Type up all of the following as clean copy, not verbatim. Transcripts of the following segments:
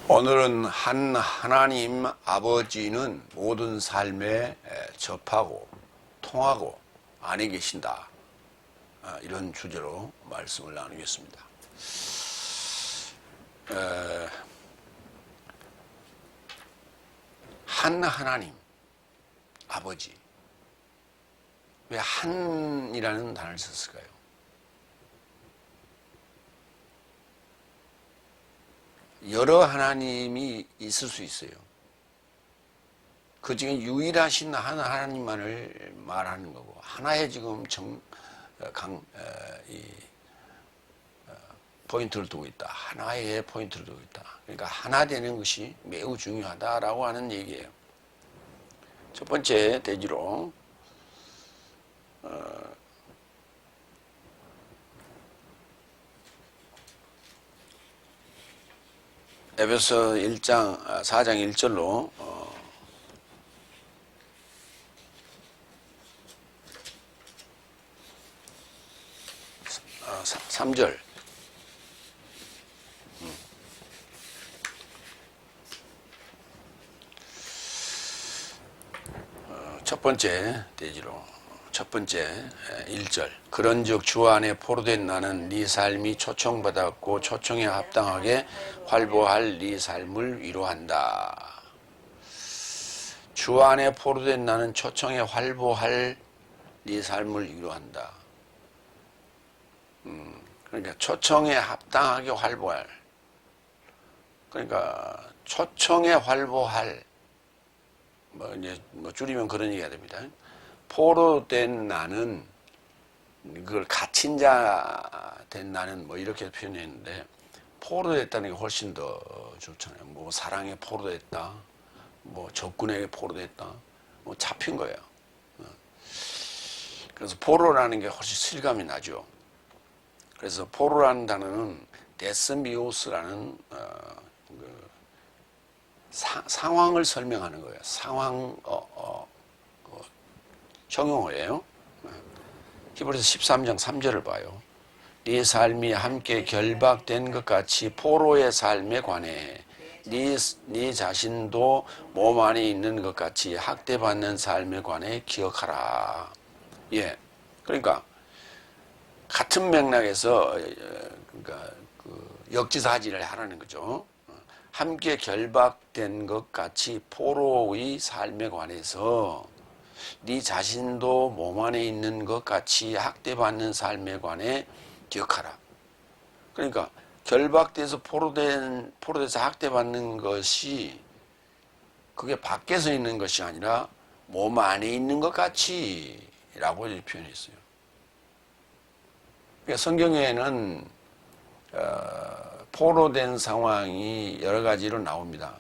오늘은 한 하나님 아버지는 모든 삶에 접하고 통하고 안에 계신다. 이런 주제로 말씀을 나누겠습니다. 한 하나님 아버지. 왜 한이라는 단어를 썼을까요? 여러 하나님이 있을 수 있어요. 그 중에 유일하신 한 하나님만을 말하는 거고, 하나의 지금 포인트를 두고 있다. 하나의 포인트를 두고 있다. 그러니까 하나 되는 것이 매우 중요하다라고 하는 얘기예요. 첫 번째 대지로 에베소 1장 4장 1절로 3절 첫 번째 대지로 첫 번째 1절 그런즉 주 안에 포로된 나는 네 삶이 초청받았고 초청에 합당하게 활보할 네 삶을 위로한다. 주 안에 포로된 나는 초청에 활보할 네 삶을 위로한다. 그러니까 초청에 합당하게 활보할. 그러니까 초청에 활보할. 이제 줄이면 그런 얘기가 됩니다. 포로된 나는, 그걸 갇힌 자 된 나는 이렇게 표현했는데, 포로됐다는 게 훨씬 더 좋잖아요. 사랑에 포로됐다, 적군에게 포로됐다, 잡힌 거예요. 그래서 포로라는 게 훨씬 실감이 나죠. 그래서 포로라는 단어는 데스미오스라는 상황을 설명하는 거예요. 상황 형용어예요. 히브리서 13장 3절을 봐요. 네 삶이 함께 결박된 것 같이 포로의 삶에 관해 네 자신도 몸 안에 있는 것 같이 학대받는 삶에 관해 기억하라. 예, 그러니까 같은 맥락에서 그러니까 역지사지를 하라는 거죠. 함께 결박된 것 같이 포로의 삶에 관해서 네 자신도 몸 안에 있는 것 같이 학대받는 삶에 관해 기억하라. 그러니까 결박돼서 포로돼서 학대받는 것이 그게 밖에서 있는 것이 아니라 몸 안에 있는 것 같이 라고 표현했어요. 그러니까 성경에는 포로된 상황이 여러 가지로 나옵니다.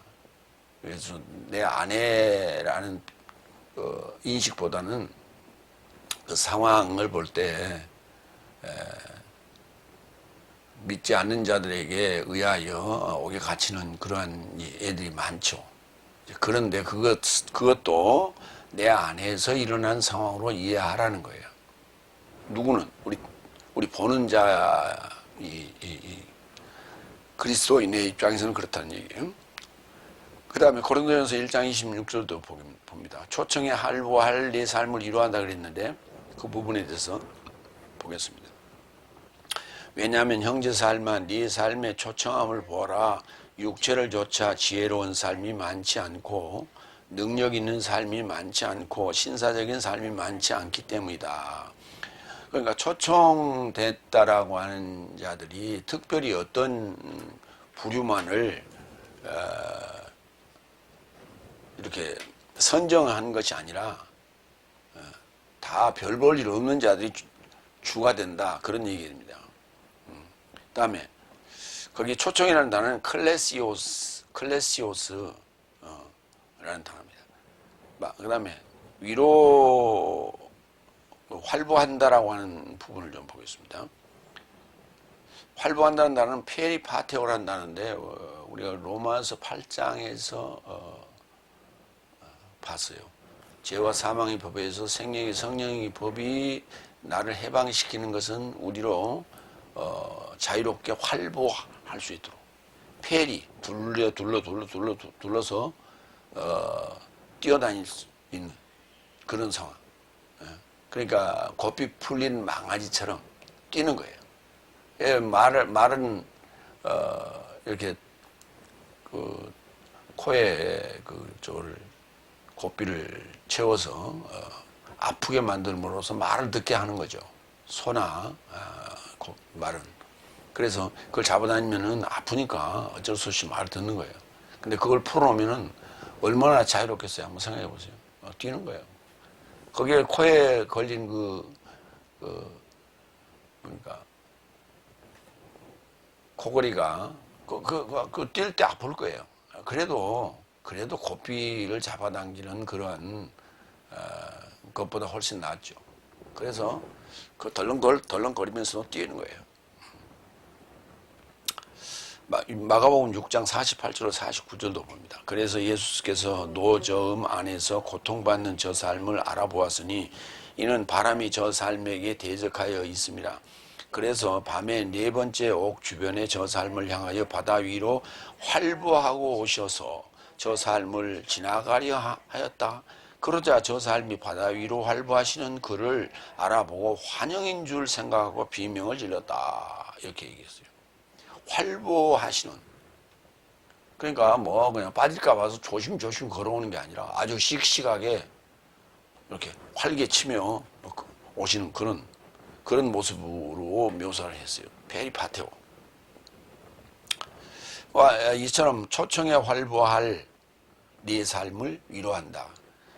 그래서 내 아내라는 인식보다는 그 상황을 볼 때 믿지 않는 자들에게 의하여 옥에 갇히는 그러한 애들이 많죠. 그런데 그것도 내 안에서 일어난 상황으로 이해하라는 거예요. 누구는 우리 보는 자 그리스도인의 입장에서는 그렇다는 얘기예요. 그 다음에 고린도전서 1장 26절도 봅니다. 초청에 할보할 네 삶을 이루한다 그랬는데 그 부분에 대해서 보겠습니다. 왜냐하면 형제 삶아 네 삶의 초청함을 보라. 육체를 조차 지혜로운 삶이 많지 않고 능력 있는 삶이 많지 않고 신사적인 삶이 많지 않기 때문이다. 그러니까 초청됐다라고 하는 자들이 특별히 어떤 부류만을 이렇게 선정한 것이 아니라 다 별 볼 일 없는 자들이 주가 된다. 그런 얘기입니다. 그 다음에 거기 초청이라는 단어는 클레시오스라는 단어입니다. 그 다음에 위로 활보한다라고 하는 부분을 좀 보겠습니다. 활보한다는 단어는 페리파테오라는 단어인데 우리가 로마서 8장에서 봤어요. 죄와 사망의 법에서 생명의 성령의 법이 나를 해방시키는 것은 우리로 자유롭게 활보할 수 있도록 폐리 둘러서 뛰어다닐 수 있는 그런 상황. 그러니까 고삐 풀린 망아지처럼 뛰는 거예요. 예, 말은 이렇게 그 코에 그 저를 고삐를 채워서 아프게 만들므로써 말을 듣게 하는 거죠. 소나 말은. 그래서 그걸 잡아다니면은 아프니까 어쩔 수 없이 말을 듣는 거예요. 근데 그걸 풀어놓으면은 얼마나 자유롭겠어요. 한번 생각해 보세요. 뛰는 거예요. 거기에 코에 걸린 그러니까 코골이가 뛸 때 아플 거예요. 그래도 고삐를 잡아당기는 그런 것보다 훨씬 낫죠. 그래서 그 덜렁거리면서 뛰는 거예요. 마가복음 6장 48절로 49절도 봅니다. 그래서 예수께서 노저음 안에서 고통받는 저 삶을 알아보았으니 이는 바람이 저 삶에게 대적하여 있습니다. 그래서 밤에 네 번째 옥 주변에 저 삶을 향하여 바다 위로 활보하고 오셔서 저 삶을 지나가려 하였다. 그러자 저 삶이 바다 위로 활보하시는 그를 알아보고 환영인 줄 생각하고 비명을 질렀다. 이렇게 얘기했어요. 활보하시는. 그러니까 뭐 그냥 빠질까 봐서 조심조심 걸어오는 게 아니라 아주 씩씩하게 이렇게 활개치며 오시는 그런 모습으로 묘사를 했어요. 페리파테오. 이처럼 초청에 활보할 네 삶을 위로한다.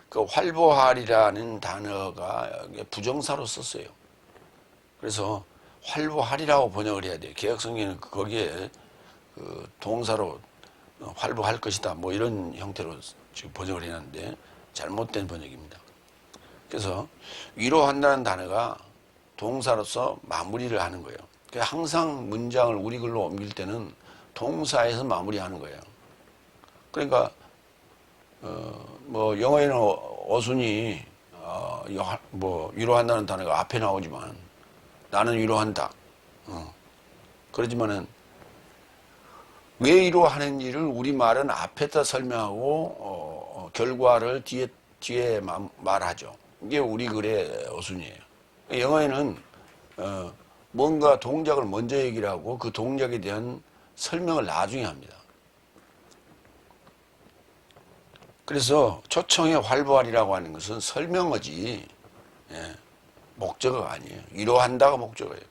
그 활보할이라는 단어가 부정사로 썼어요. 그래서 활보하리라고 번역을 해야 돼요. 개혁성경은 거기에 그 동사로 활보할 것이다. 뭐 이런 형태로 지금 번역을 해놨는데 잘못된 번역입니다. 그래서 위로한다는 단어가 동사로서 마무리를 하는 거예요. 그러니까 항상 문장을 우리 글로 옮길 때는 동사에서 마무리하는 거예요. 그러니까 뭐 영어에는 어순이 뭐 위로한다는 단어가 앞에 나오지만 나는 위로한다. 그러지만은 왜 위로하는지를 우리말은 앞에다 설명하고 결과를 뒤에 말하죠. 이게 우리 글의 어순이에요. 영어에는 뭔가 동작을 먼저 얘기를 하고 그 동작에 대한 설명을 나중에 합니다. 그래서 초청의 활보하리라고 하는 것은 설명어지 목적어가 아니에요. 위로한다가 목적어예요.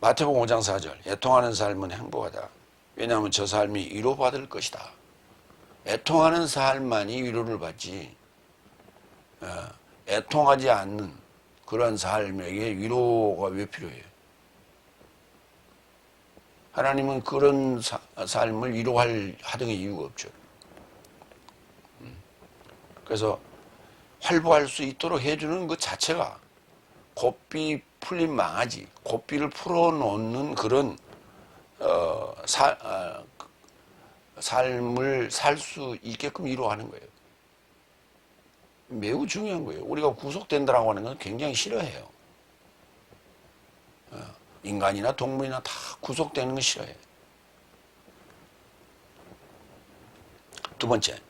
마태복음 5장 4절 애통하는 삶은 행복하다. 왜냐하면 저 삶이 위로받을 것이다. 애통하는 삶만이 위로를 받지 애통하지 않는 그런 삶에게 위로가 왜 필요해요? 하나님은 그런 삶을 하등의 이유가 없죠. 그래서 활보할 수 있도록 해주는 것 자체가 고삐 풀린 망아지, 고삐를 풀어놓는 그런 삶을 살 수 있게끔 위로하는 거예요. 매우 중요한 거예요. 우리가 구속된다라고 하는 건 굉장히 싫어해요. 인간이나 동물이나 다 구속되는 건 싫어해요. 두 번째,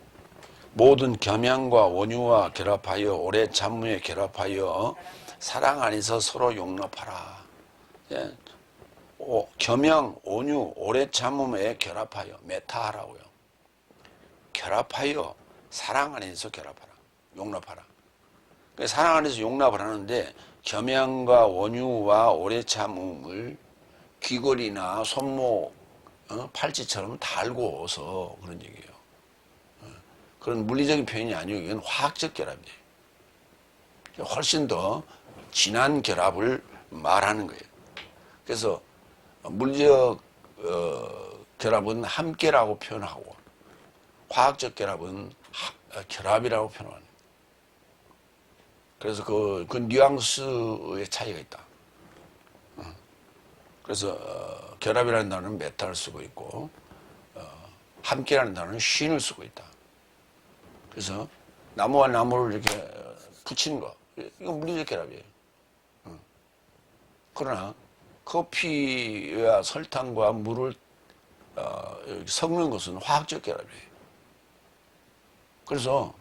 모든 겸양과 온유와 결합하여 오래 참음에 결합하여 사랑 안에서 서로 용납하라. 겸양, 온유, 오래 참음에 결합하여 메타하라고요. 결합하여 사랑 안에서 결합하라. 용납하라. 사랑 안에서 용납을 하는데 겸양과 온유와 오래 참음을 귀걸이나 손목, 팔찌처럼 달고서 그런 얘기예요. 그런 물리적인 표현이 아니고 이건 화학적 결합이에요. 훨씬 더 진한 결합을 말하는 거예요. 그래서 물리적 결합은 함께라고 표현하고 화학적 결합은 결합이라고 표현하는 거예요. 그래서 그 뉘앙스의 차이가 있다. 그래서 결합이라는 단어는 메타를 쓰고 있고 함께라는 단어는 쉰을 쓰고 있다. 그래서 나무와 나무를 이렇게 붙이는 거, 이건 물리적 결합이에요. 그러나 커피와 설탕과 물을 섞는 것은 화학적 결합이에요. 그래서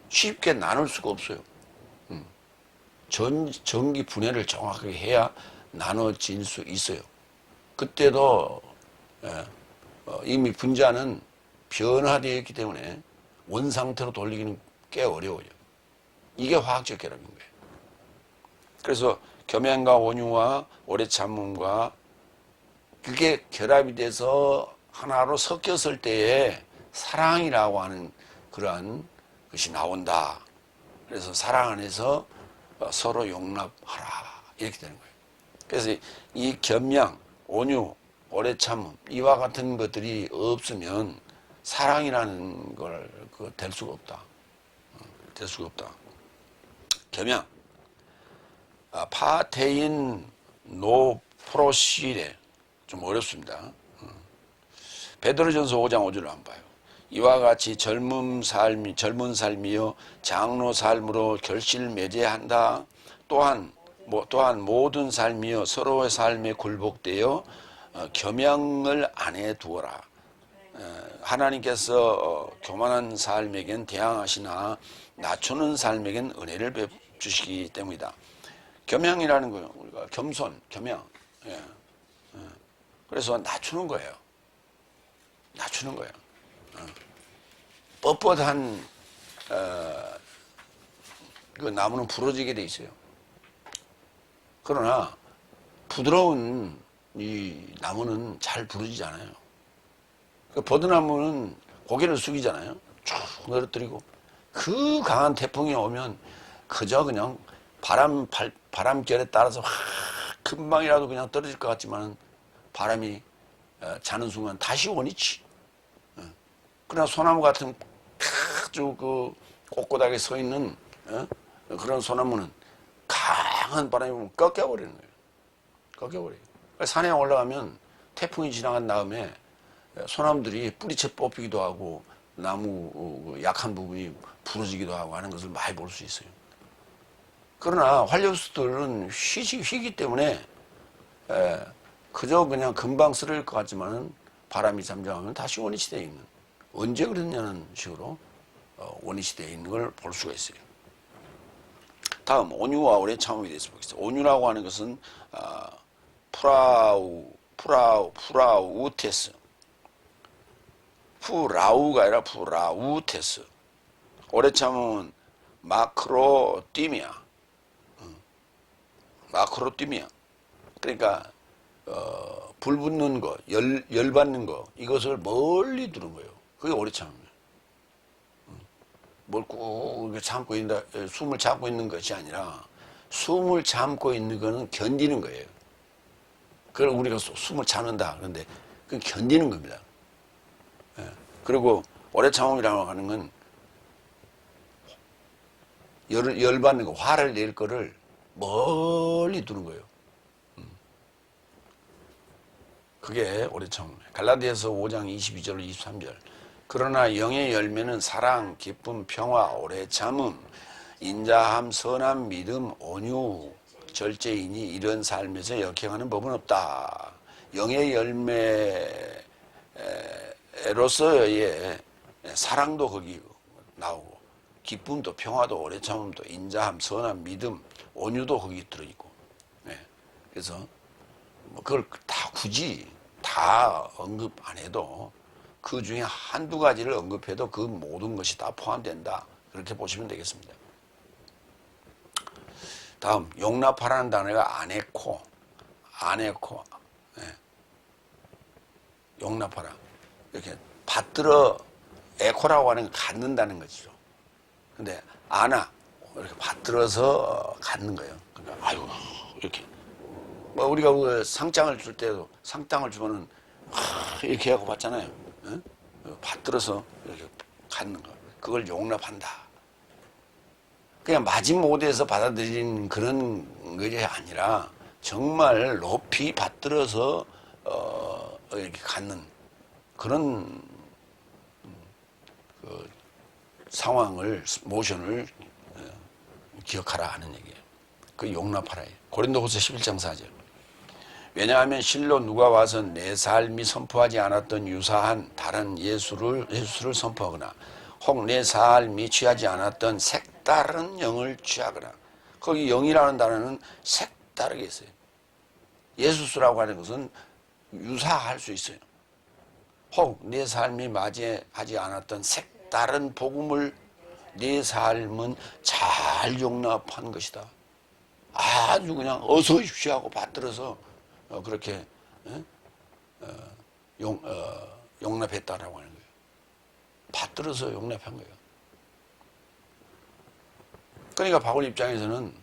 쉽게 나눌 수가 없어요. 전기 분해를 정확하게 해야 나눠질 수 있어요. 그때도 이미 분자는 변화되어 있기 때문에 원상태로 돌리기는 꽤 어려워요. 이게 화학적 결합인 거예요. 그래서 겸양과 온유와 오래 참음과 그게 결합이 돼서 하나로 섞였을 때에 사랑이라고 하는 그러한 것이 나온다. 그래서 사랑 안에서 서로 용납하라. 이렇게 되는 거예요. 그래서 이 겸양, 온유, 오래 참음, 이와 같은 것들이 없으면 사랑이라는 걸 될 수가 없다. 될 수가 없다. 겸양, 파테인 노프로실에 좀 어렵습니다. 베드로전서 5장 5절을 한번 봐요. 이와 같이 젊은 삶이요 장로 삶으로 결실맺어야한다. 또한 모든 삶이요 서로의 삶에 굴복되어 겸양을 안에 두어라. 하나님께서 교만한 삶에겐 대항하시나 낮추는 삶에겐 은혜를 베푸시기 때문이다. 겸양이라는 거예요. 우리가 겸손, 겸양. 그래서 낮추는 거예요. 낮추는 거예요. 뻣뻣한 그 나무는 부러지게 돼 있어요. 그러나 부드러운 이 나무는 잘 부러지지 않아요. 그 버드나무는 고개를 숙이잖아요. 쭉 늘어뜨리고 그 강한 태풍이 오면 그저 그냥 바람결에 따라서 금방이라도 그냥 떨어질 것 같지만 바람이 자는 순간 다시 원위치. 그러나 소나무 같은 아주 그 꼿꼿하게 서 있는 그런 소나무는 강한 바람이 불면 꺾여버리는 거예요. 꺾여버려요. 산에 올라가면 태풍이 지나간 다음에 소나무들이 뿌리채 뽑히기도 하고 나무 약한 부분이 부러지기도 하고 하는 것을 많이 볼 수 있어요. 그러나 활력수들은 휘기 때문에 그저 그냥 금방 쓰러질 것 같지만은 바람이 잠잠하면 다시 원위치되어 있는, 언제 그랬냐는 식으로 원위치되어 있는 걸 볼 수가 있어요. 다음 온유와 오래 참음에 대해서 보겠습니다. 온유라고 하는 것은 프라우테스, 푸라우가 아니라 프라우테스. 오래 참음은 마크로띠미아. 그러니까 불 붙는 거, 열 받는 거, 이것을 멀리 두는 거예요. 그게 오래 참음이에요. 뭘 꾹 참고 있다, 숨을 참고 있는 것이 아니라 숨을 참고 있는 거는 견디는 거예요. 그걸 우리가 숨을 참는다. 그런데 그건 견디는 겁니다. 그리고 오래 참음이라고 하는 건 열 받는 거, 화를 낼 거를 멀리 두는 거예요. 그게 오래 참음이에요. 갈라디아서 5장 22절 23절. 그러나 영의 열매는 사랑, 기쁨, 평화, 오래 참음, 인자함, 선함, 믿음, 온유, 절제이니 이런 삶에서 역행하는 법은 없다. 영의 열매로서의 사랑도 거기 나오고, 기쁨도, 평화도, 오래 참음도, 인자함, 선함, 믿음, 온유도 거기 들어있고. 그래서 그걸 다 굳이 다 언급 안 해도 그 중에 한두 가지를 언급해도 그 모든 것이 다 포함된다. 그렇게 보시면 되겠습니다. 다음, 용납하라는 단어가 아네코. 용납하라. 이렇게 받들어, 에코라고 하는 건 갖는다는 거죠. 근데 이렇게 받들어서 갖는 거예요. 그러니까 아이고 이렇게 우리가 그 상장을 줄 때도 상장을 주면은 이렇게 하고 받잖아요. 받들어서 이렇게 갖는 거. 그걸 용납한다. 그냥 마지못해서 받아들이는 그런 것이 아니라 정말 높이 받들어서 이렇게 갖는 그런 그 상황을, 모션을 기억하라 하는 얘기예요. 그 용납하라. 고린도후서 11장 4절. 왜냐하면 실로 누가 와서 내 삶이 선포하지 않았던 유사한 다른 예수를 선포하거나 혹 내 삶이 취하지 않았던 색다른 영을 취하거나, 거기 영이라는 단어는 색다르게 있어요. 예수스라고 하는 것은 유사할 수 있어요. 혹 내 삶이 맞이하지 않았던 색다른 복음을 내 삶은 잘 용납한 것이다. 아주 그냥 어서 오십시오 하고 받들어서 그렇게 용납했다라고 하는 거예요. 받들어서 용납한 거예요. 그러니까 바울 입장에서는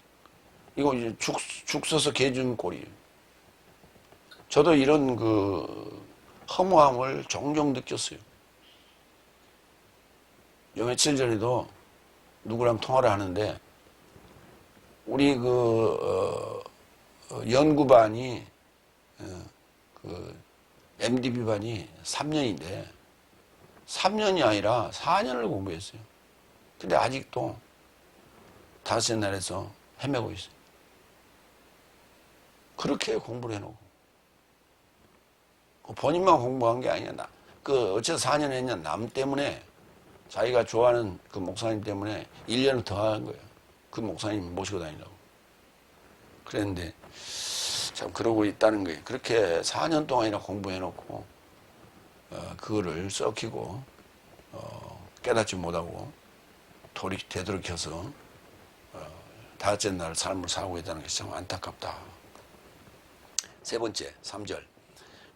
이거 이제 죽 서서 개 준 꼴이에요. 저도 이런 허무함을 종종 느꼈어요. 요 며칠 전에도 누구랑 통화를 하는데, 우리 연구반이, MDB반이 3년인데, 3년이 아니라 4년을 공부했어요. 근데 아직도 다섯째 날에서 헤매고 있어요. 그렇게 공부를 해놓고. 본인만 공부한 게 아니야. 어째서 4년 했냐. 남 때문에, 자기가 좋아하는 그 목사님 때문에 1년을 더 한 거예요. 그 목사님 모시고 다니려고. 그랬는데, 참, 그러고 있다는 거예요. 그렇게 4년 동안이나 공부해놓고, 그거를 썩히고, 깨닫지 못하고, 되돌이켜서, 다섯째 날 삶을 살고 있다는 것이 참 안타깝다. 세 번째, 3절.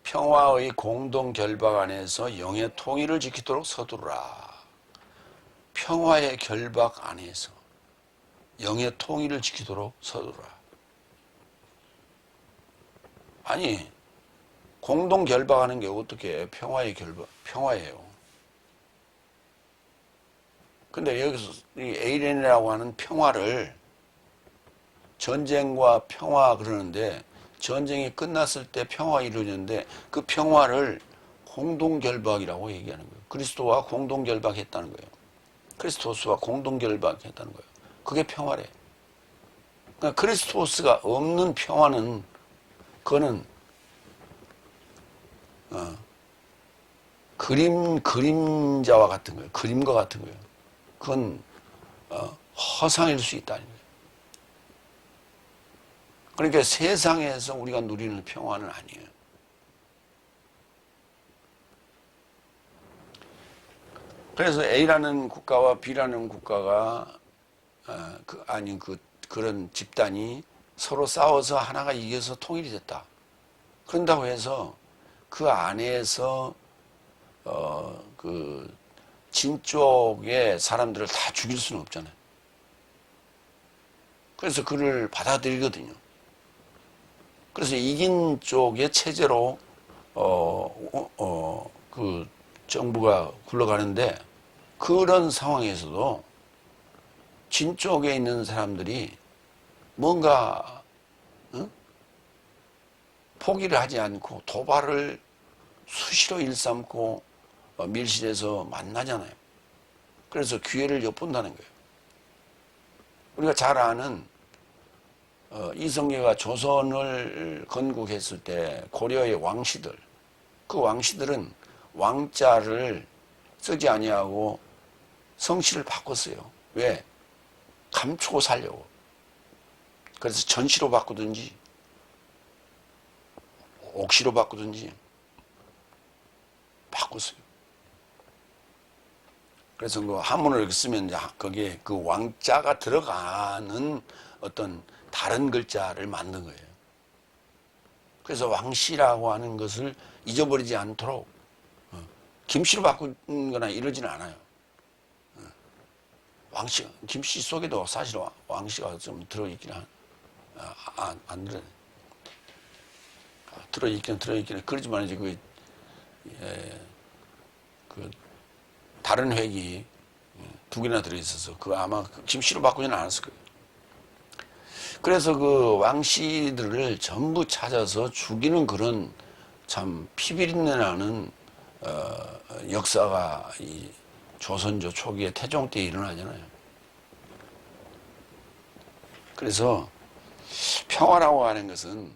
평화의 공동 결박 안에서 영의 통일을 지키도록 서두르라. 평화의 결박 안에서 영의 통일을 지키도록 서두르라. 아니, 공동 결박하는 게 어떻게 평화의 평화예요. 근데 여기서 이 에이렌이라고 하는 평화를 전쟁과 평화 그러는데, 전쟁이 끝났을 때 평화가 이루어졌는데 그 평화를 공동결박이라고 얘기하는 거예요. 그리스도와 공동결박했다는 거예요. 크리스토스와 공동결박했다는 거예요. 그게 평화래. 그러니까 크리스토스가 없는 평화는, 그거는 그림자와 같은 거예요. 그림과 같은 거예요. 그건 허상일 수 있다는 거예요. 그러니까 세상에서 우리가 누리는 평화는 아니에요. 그래서 A라는 국가와 B라는 국가가 그런 집단이 서로 싸워서 하나가 이겨서 통일이 됐다. 그런다고 해서 그 안에서 진 쪽의 사람들을 다 죽일 수는 없잖아요. 그래서 그를 받아들이거든요. 그래서 이긴 쪽의 체제로 그 정부가 굴러가는데, 그런 상황에서도 진 쪽에 있는 사람들이 뭔가 포기를 하지 않고 도발을 수시로 일삼고 밀실에서 만나잖아요. 그래서 기회를 엿본다는 거예요. 우리가 잘 아는 이성계가 조선을 건국했을 때 고려의 왕씨들, 그 왕씨들은 왕자를 쓰지 아니하고 성씨를 바꿨어요. 왜? 감추고 살려고. 그래서 전씨로 바꾸든지 옥씨로 바꾸든지 바꿨어요. 그래서 그 한문을 이렇게 쓰면 이제 거기에 그 왕자가 들어가는 어떤 다른 글자를 만든 거예요. 그래서 왕씨라고 하는 것을 잊어버리지 않도록 김씨로 바꾼 거나 이러지는 않아요. 왕씨, 김씨 속에도 사실 왕씨가 좀 들어있긴 안 들어요. 들어있긴 그러지만 이제 다른 획이 두 개나 들어있어서 아마 김씨로 바꾸지는 않았을 거예요. 그래서 그 왕씨들을 전부 찾아서 죽이는 그런 참 피비린내 나는 역사가 이 조선조 초기에 태종 때 일어나잖아요. 그래서 평화라고 하는 것은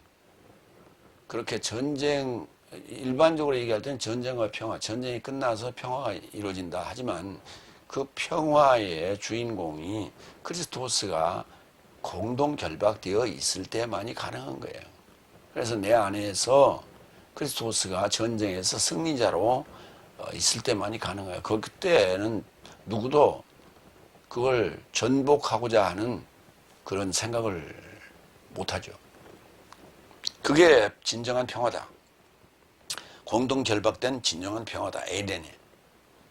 그렇게 전쟁, 일반적으로 얘기할 때는 전쟁과 평화, 전쟁이 끝나서 평화가 이루어진다. 하지만 그 평화의 주인공이 그리스도스가 공동 결박되어 있을 때만이 가능한 거예요. 그래서 내 안에서 그리스도스가 전쟁에서 승리자로 있을 때만이 가능해요. 그때는 누구도 그걸 전복하고자 하는 그런 생각을 못하죠. 그게 진정한 평화다. 공동 결박된 진정한 평화다. 에덴이.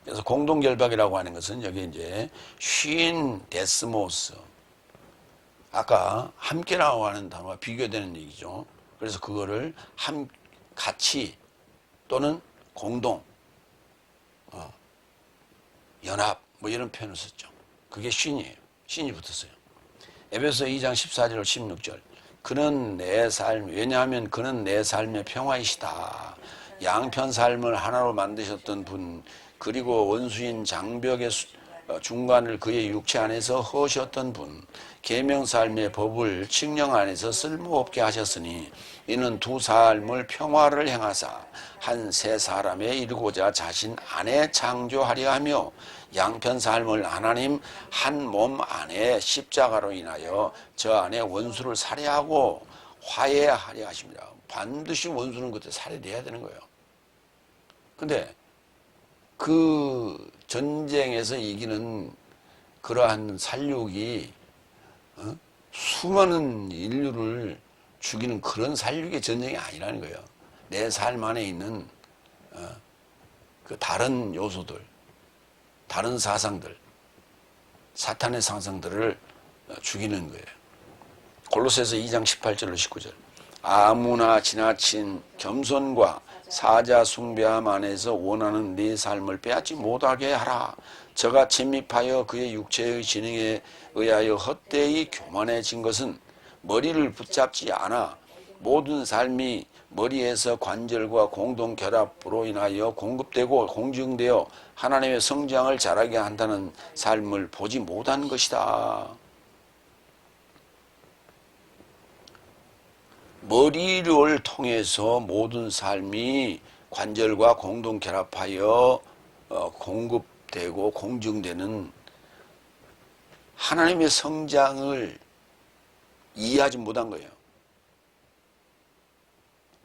그래서 공동 결박이라고 하는 것은 여기 이제 쉰 데스모스, 아까 함께라고 하는 단어와 비교되는 얘기죠. 그래서 그거를 같이 또는 공동, 연합 뭐 이런 표현을 썼죠. 그게 쉰이에요. 쉰이 붙었어요. 에베소 2장 14절 16절. 그는 내 삶, 왜냐하면 그는 내 삶의 평화이시다. 양편 삶을 하나로 만드셨던 분, 그리고 원수인 장벽의 중간을 그의 육체 안에서 허셨던 분, 계명 삶의 법을 칙령 안에서 쓸모없게 하셨으니 이는 두 삶을 평화를 행하사 한 세 사람에 이르고자 자신 안에 창조하려 하며 양편 삶을 하나님 한 몸 안에 십자가로 인하여 저 안에 원수를 살해하고 화해하려 하십니다. 반드시 원수는 그때 살해돼야 되는 거예요. 근데 그 전쟁에서 이기는 그러한 살육이 수많은 인류를 죽이는 그런 살육의 전쟁이 아니라는 거예요. 내 삶 안에 있는 그 다른 요소들, 다른 사상들, 사탄의 상상들을 죽이는 거예요. 골로새서 2장 18절로 19절. 아무나 지나친 겸손과 사자 숭배함 안에서 원하는 네 삶을 빼앗지 못하게 하라. 저가 침입하여 그의 육체의 지능에 의하여 헛되이 교만해진 것은 머리를 붙잡지 않아 모든 삶이 머리에서 관절과 공동 결합으로 인하여 공급되고 공증되어 하나님의 성장을 자라게 한다는 삶을 보지 못한 것이다. 머리를 통해서 모든 삶이 관절과 공동 결합하여 공급되고 공증되는 하나님의 성장을 이해하지 못한 거예요.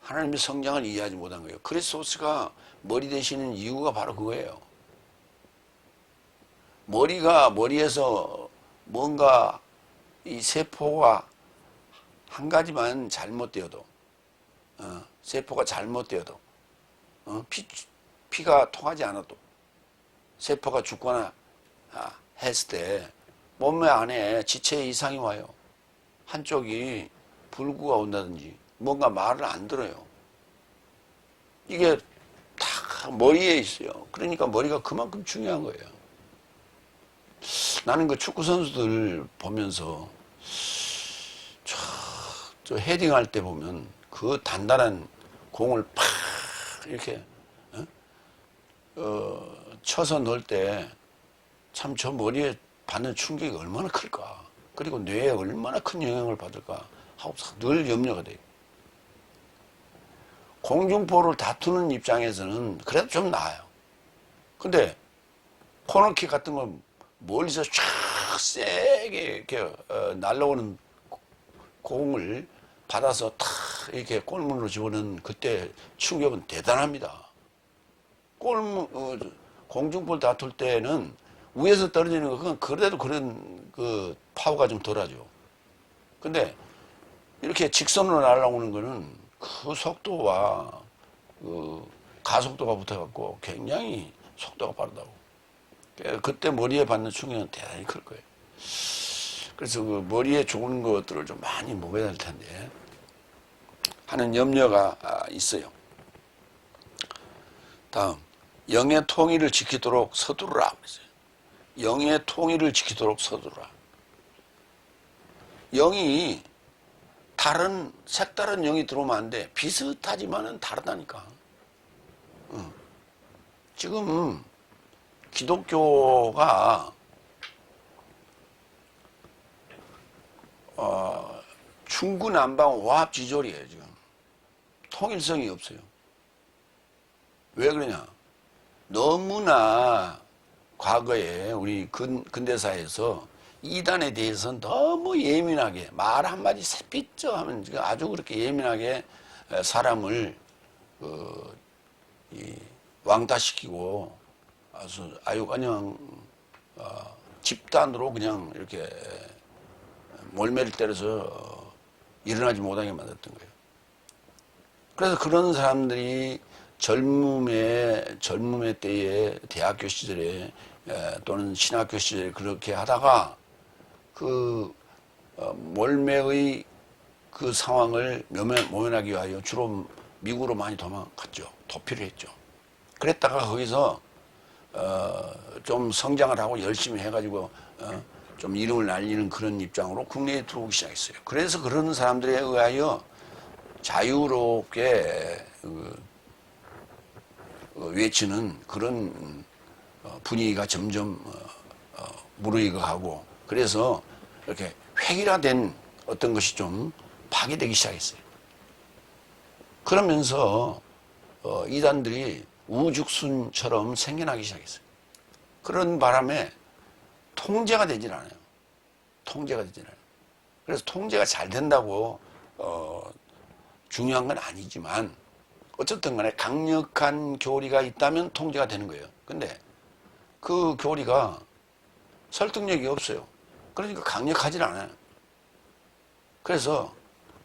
하나님의 성장을 이해하지 못한 거예요. 그리스도스가 머리 되시는 이유가 바로 그거예요. 머리에서 뭔가 이 세포가 한 가지만 잘못되어도, 세포가 잘못되어도, 피가 통하지 않아도, 세포가 죽거나 했을 때 몸의 안에 지체 이상이 와요. 한쪽이 불구가 온다든지 뭔가 말을 안 들어요. 이게 다 머리에 있어요. 그러니까 머리가 그만큼 중요한 거예요. 나는 그 축구 선수들 보면서 저 헤딩할 때 보면 그 단단한 공을 팍 이렇게 쳐서 넣을 때 참 저 머리에 받는 충격이 얼마나 클까, 그리고 뇌에 얼마나 큰 영향을 받을까 하고 늘 염려가 돼요. 공중볼을 다투는 입장에서는 그래도 좀 나아요. 근데 코너킥 같은 건 멀리서 쫙 세게 이렇게 날라오는 공을 받아서 탁 이렇게 골문으로 집어넣는 그때 충격은 대단합니다. 공중볼 다툴 때는 위에서 떨어지는 거, 그건 그래도 그런 그 파워가 좀 덜하죠. 근데 이렇게 직선으로 날아오는 거는 그 속도와 그 가속도가 붙어갖고 굉장히 속도가 빠르다고. 그때 머리에 받는 충격은 대단히 클 거예요. 그래서 그 머리에 좋은 것들을 좀 많이 먹어야 될 텐데 하는 염려가 있어요. 다음, 영의 통일을 지키도록 서두르라 그랬어요. 영의 통일을 지키도록 서두르라. 영이 색다른 영이 들어오면 안 돼. 비슷하지만은 다르다니까. 지금 기독교가 중구난방 오합지졸이에요. 지금 통일성이 없어요. 왜 그러냐? 너무나 과거에 우리 근대사에서 이단에 대해서 너무 예민하게 말 한마디 새삐쩍 하면 아주 그렇게 예민하게 사람을 왕따시키고 아주 그냥 집단으로 그냥 이렇게 몰매를 때려서 일어나지 못하게 만들었던 거예요. 그래서 그런 사람들이 젊음의 때에 대학교 시절에 또는 신학교 시절에 그렇게 하다가 그 몰매의 그 상황을 모면하기 위하여 주로 미국으로 많이 도망갔죠. 도피를 했죠. 그랬다가 거기서 좀 성장을 하고 열심히 해가지고 좀 이름을 날리는 그런 입장으로 국내에 들어오기 시작했어요. 그래서 그런 사람들에 의하여 자유롭게 외치는 그런 분위기가 점점 무르익어가고, 그래서 이렇게 획일화된 어떤 것이 좀 파괴되기 시작했어요. 그러면서 이단들이 우죽순처럼 생겨나기 시작했어요. 그런 바람에 통제가 되질 않아요. 통제가 되질 않아요. 그래서 통제가 잘 된다고 중요한 건 아니지만 어쨌든 간에 강력한 교리가 있다면 통제가 되는 거예요. 근데 그 교리가 설득력이 없어요. 그러니까 강력하진 않아요. 그래서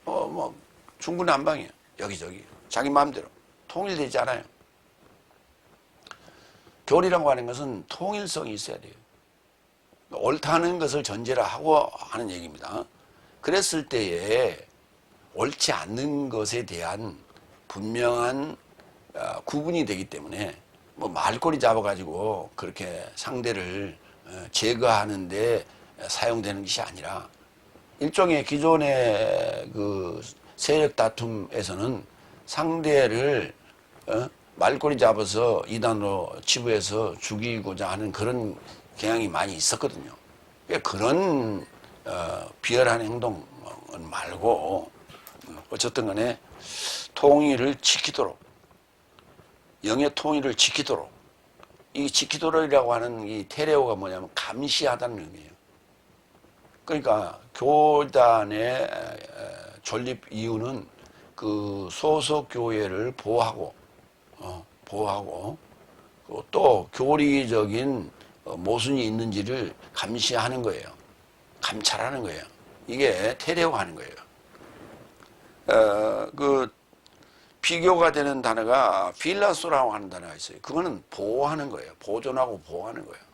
뭐 중구난방이에요. 여기저기 자기 마음대로 통일되지 않아요. 교리라고 하는 것은 통일성이 있어야 돼요. 옳다는 것을 전제로 하고 하는 얘기입니다. 그랬을 때에 옳지 않는 것에 대한 분명한 구분이 되기 때문에 뭐 말꼬리 잡아가지고 그렇게 상대를 제거하는데 사용되는 것이 아니라, 일종의 기존의 그 세력 다툼에서는 상대를 말꼬리 잡아서 이단으로 치부해서 죽이고자 하는 그런 경향이 많이 있었거든요. 그런 비열한 행동은 말고 어쨌든 간에 통일을 지키도록, 영의 통일을 지키도록, 이 지키도록이라고 하는 이 테레오가 뭐냐면 감시하다는 의미예요. 그러니까 교단의 존립 이유는 그 소속 교회를 보호하고 또 교리적인 모순이 있는지를 감시하는 거예요. 감찰하는 거예요. 이게 테레오가 하는 거예요. 그 비교가 되는 단어가 필라소라고 하는 단어가 있어요. 그거는 보호하는 거예요. 보존하고 보호하는 거예요.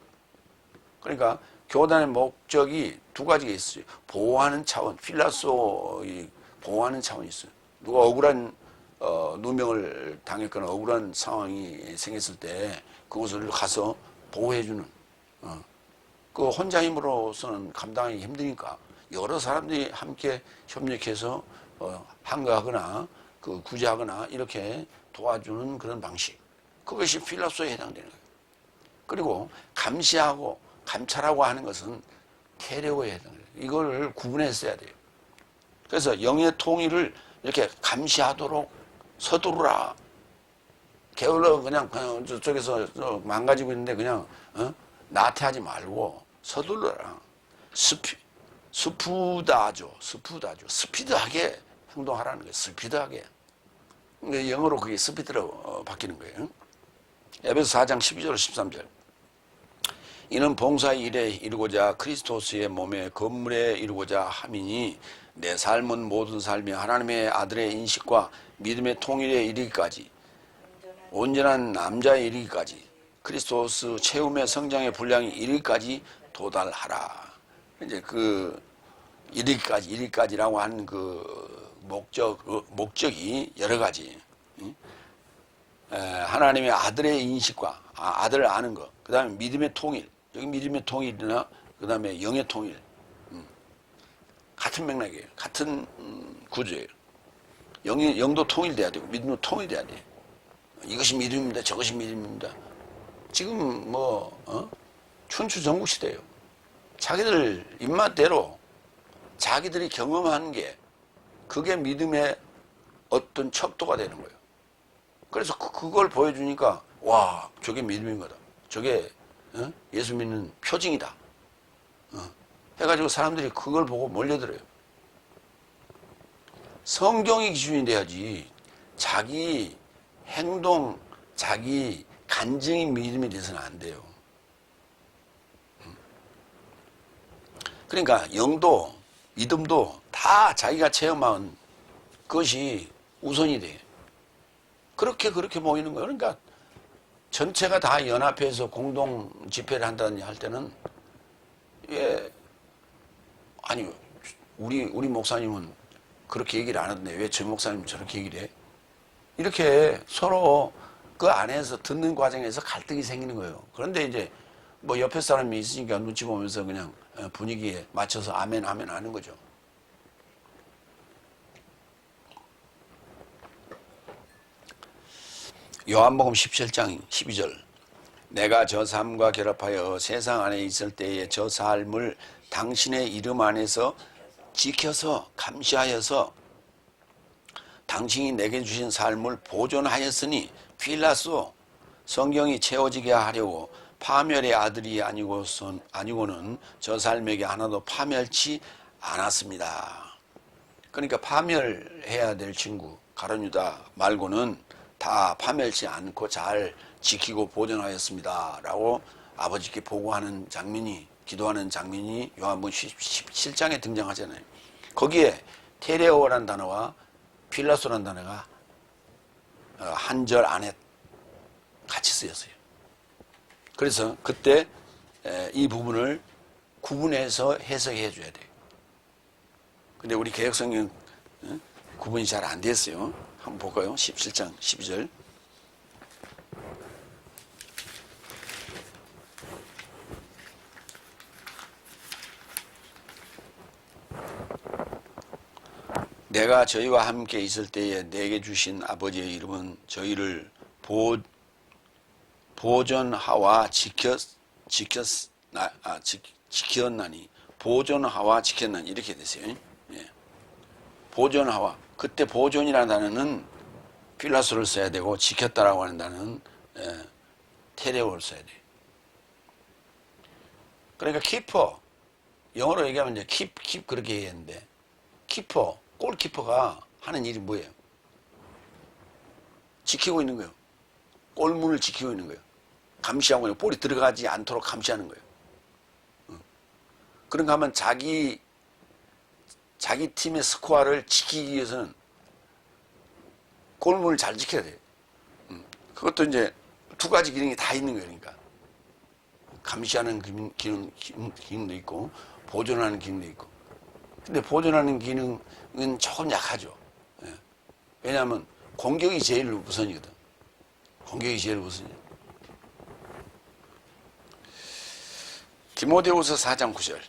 그러니까 교단의 목적이 두 가지가 있어요. 보호하는 차원, 필라소, 보호하는 차원이 있어요. 누가 억울한 누명을 당했거나 억울한 상황이 생겼을 때 그것을 가서 보호해주는, 그 혼자 힘으로서는 감당하기 힘드니까 여러 사람들이 함께 협력해서 한가하거나 그 구제하거나 이렇게 도와주는 그런 방식, 그것이 필라소에 해당되는 거예요. 그리고 감시하고 감찰하고 하는 것은 테레오에 해당해요. 이걸 구분했어야 돼요. 그래서 영의 통일을 이렇게 감시하도록 서두르라. 게을러 그냥 저쪽에서 망가지고 있는데 그냥 나태하지 말고 서둘러라. 스피드하게 행동하라는 거예요. 스피드하게. 영어로 그게 스피드로 바뀌는 거예요. 에베소 4장 12절 13절. 이는 봉사의 일에 이루고자 그리스도스의 몸의 건물에 이루고자 함이니 내 삶은 모든 삶이 하나님의 아들의 인식과 믿음의 통일에 이르기까지, 온전한 남자에 이르기까지, 그리스도스 체험의 성장의 분량이 이르기까지 도달하라. 이제 그 이르기까지라고 하는 그 목적이 여러 가지. 하나님의 아들의 인식과 아들을 아는 것, 그 다음에 믿음의 통일, 여기 믿음의 통일이나 그 다음에 영의 통일, 같은 맥락이에요. 같은 구조예요. 영도 통일돼야 되고 믿음도 통일돼야 돼요. 이것이 믿음입니다. 저것이 믿음입니다. 지금 춘추전국 시대예요. 자기들 입맛대로 자기들이 경험한 게 그게 믿음의 어떤 척도가 되는 거예요. 그래서 그걸 보여주니까 와, 저게 믿음인 거다. 저게 예수 믿는 표징이다. 해가지고 사람들이 그걸 보고 몰려들어요. 성경이 기준이 돼야지 자기 행동, 자기 간증이 믿음이 돼서는 안 돼요. 그러니까 영도, 믿음도 다 자기가 체험한 것이 우선이 돼요. 그렇게 모이는 거예요. 그러니까 전체가 다 연합해서 공동 집회를 한다든지 할 때는 아니 우리 목사님은 그렇게 얘기를 안 하던데 왜 저 목사님은 저렇게 얘기를 해? 이렇게 서로 그 안에서 듣는 과정에서 갈등이 생기는 거예요. 그런데 이제 뭐 옆에 사람이 있으니까 눈치 보면서 그냥 분위기에 맞춰서 아멘 하는 거죠. 요한복음 17장 12절 내가 저 삶과 결합하여 세상 안에 있을 때에 저 삶을 당신의 이름 안에서 지켜서 감시하여서 당신이 내게 주신 삶을 보존하였으니 필라소 성경이 채워지게 하려고 파멸의 아들이 아니고는 저 삶에게 하나도 파멸치 않았습니다. 그러니까 파멸해야 될 친구 가룟유다 말고는 다 파멸치 않고 잘 지키고 보존하였습니다 라고 아버지께 보고하는 장면이, 기도하는 장면이 요한복음 17장에 등장하잖아요. 거기에 테레오라는 단어와 필라소라는 단어가 한 절 안에 같이 쓰였어요. 그래서 그때 이 부분을 구분해서 해석해 줘야 돼요. 근데 우리 개혁성경 구분이 잘 안 됐어요. 한번 볼까요? 17장 12절 내가 저희와 함께 있을 때에 내게 주신 아버지의 이름은 저희를 보존하와 지켰나니 보존하와 지켰나니 이렇게 되세요. 예. 보존하와 그때 보존이라는 단어는 필라소를 써야 되고 지켰다라고 하는 단어는 테레오를 써야 돼요. 그러니까 키퍼 영어로 얘기하면 이제 킵 그렇게 얘기했는데 키퍼 골키퍼가 하는 일이 뭐예요? 지키고 있는 거예요. 골문을 지키고 있는 거예요. 감시하고 있는 볼이 들어가지 않도록 감시하는 거예요. 그런가 하면 자기 팀의 스코어를 지키기 위해서는 골문을 잘 지켜야 돼요. 그것도 이제 두 가지 기능이 다 있는 거예요. 그러니까 감시하는 기능도 있고 보존하는 기능도 있고. 근데 보존하는 기능은 조금 약하죠. 예. 왜냐하면 공격이 제일 우선이거든. 공격이 제일 우선이에요. 디모데후서 4장 9절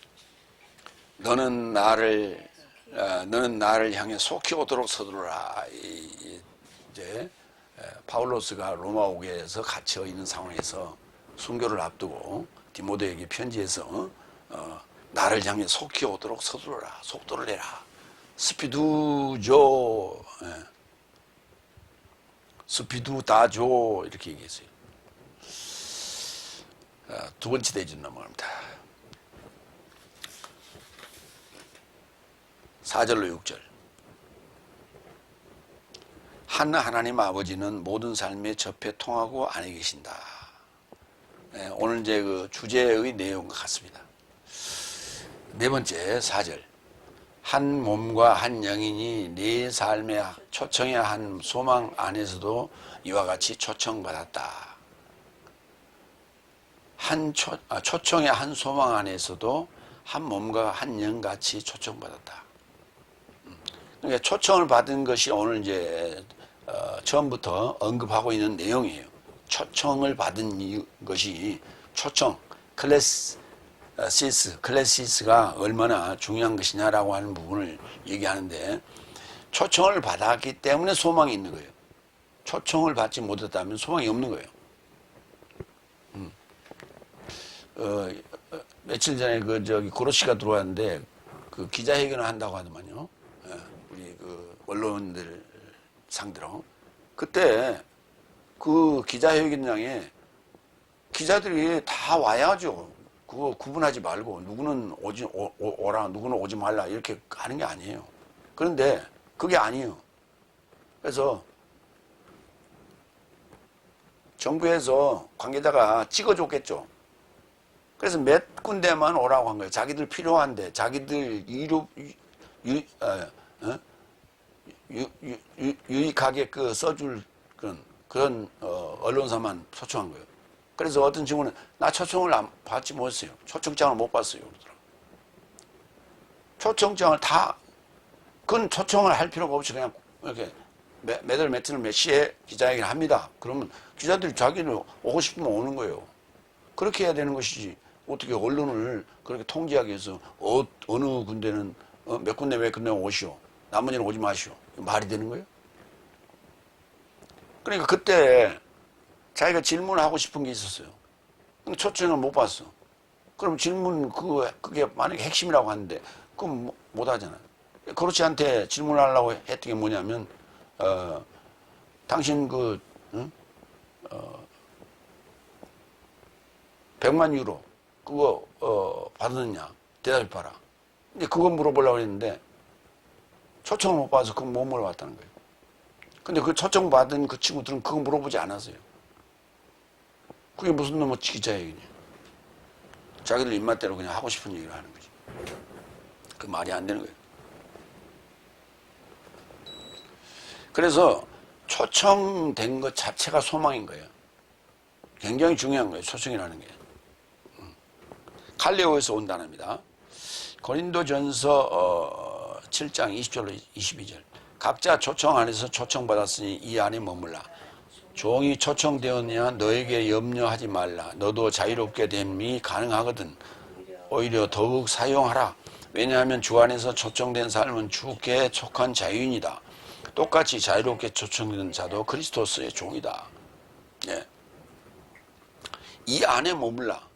너는 나를 향해 속히 오도록 서두르라. 이제 파울로스가 로마 옥에서 갇혀 있는 상황에서 순교를 앞두고 디모데에게 편지해서 나를 향해 속히 오도록 서두르라. 속도를 내라. 스피두조 스피두다조 이렇게 얘기했어요. 두 번째 대진 넘어갑니다. 4절로 6절 하나님 아버지는 모든 삶에 접해 통하고 안에 계신다. 오늘 이제 그 주제의 내용과 같습니다. 네 번째 4절 한 몸과 한 영인이 네 삶의 초청의 한 소망 안에서도 이와 같이 초청받았다. 초청의 한 소망 안에서도 한 몸과 한 영같이 초청받았다. 그러니까 초청을 받은 것이 오늘 이제 처음부터 언급하고 있는 내용이에요. 초청을 받은 것이 초청, 클래시스가 얼마나 중요한 것이냐라고 하는 부분을 얘기하는데 초청을 받았기 때문에 소망이 있는 거예요. 초청을 받지 못했다면 소망이 없는 거예요. 며칠 전에 고로시가 들어왔는데 그 기자회견을 한다고 하더만요. 우리 그 언론들 상대로. 그때 그 기자회견장에 기자들이 다 와야죠. 그거 구분하지 말고 누구는 오라 누구는 오지 말라 이렇게 하는 게 아니에요. 그런데 그게 아니에요. 그래서 정부에서 관계자가 찍어줬겠죠. 그래서 몇 군데만 오라고 한 거예요. 자기들 필요한데, 자기들 유익하게 써줄 그런 언론사만 초청한 거예요. 그래서 어떤 친구는 나 초청을 받지 못했어요. 초청장을 못 봤어요. 그러더라고요. 초청장을 그건 초청을 할 필요가 없이 그냥 이렇게 매달 며칠 몇 시에 기자회견을 합니다. 그러면 기자들이 자기는 오고 싶으면 오는 거예요. 그렇게 해야 되는 것이지. 어떻게 언론을 그렇게 통제하기 위해서 어느 군데는 몇 군데 몇 군데 오시오. 나머지는 오지 마시오. 말이 되는 거예요? 그러니까 그때 자기가 질문하고 싶은 게 있었어요. 근데 초청을 못 봤어. 그럼 질문 그게 만약에 핵심이라고 하는데 그럼 못 하잖아요. 그렇지한테 질문을 하려고 했던 게 뭐냐면 당신 100만 유로 그거 받았느냐 대답해봐라. 근데 그거 물어보려고 했는데 초청을 못 받아서 그거 못 물어봤다는 거예요. 근데 그 초청 받은 그 친구들은 그거 물어보지 않았어요. 그게 무슨 놈의 기자회견이야. 자기들 입맛대로 그냥 하고 싶은 얘기를 하는 거지. 그 말이 안 되는 거예요. 그래서 초청된 것 자체가 소망인 거예요. 굉장히 중요한 거예요. 초청이라는 게. 갈레오에서 온 단어입니다. 고린도전서 7장 20절로 22절. 각자 초청 안에서 초청받았으니 이 안에 머물라. 종이 초청되었냐 너에게 염려하지 말라. 너도 자유롭게 됨이 가능하거든. 오히려 더욱 사용하라. 왜냐하면 주 안에서 초청된 삶은 주께 속한 자유인이다. 똑같이 자유롭게 초청된 자도 그리스도스의 종이다. 예. 이 안에 머물라.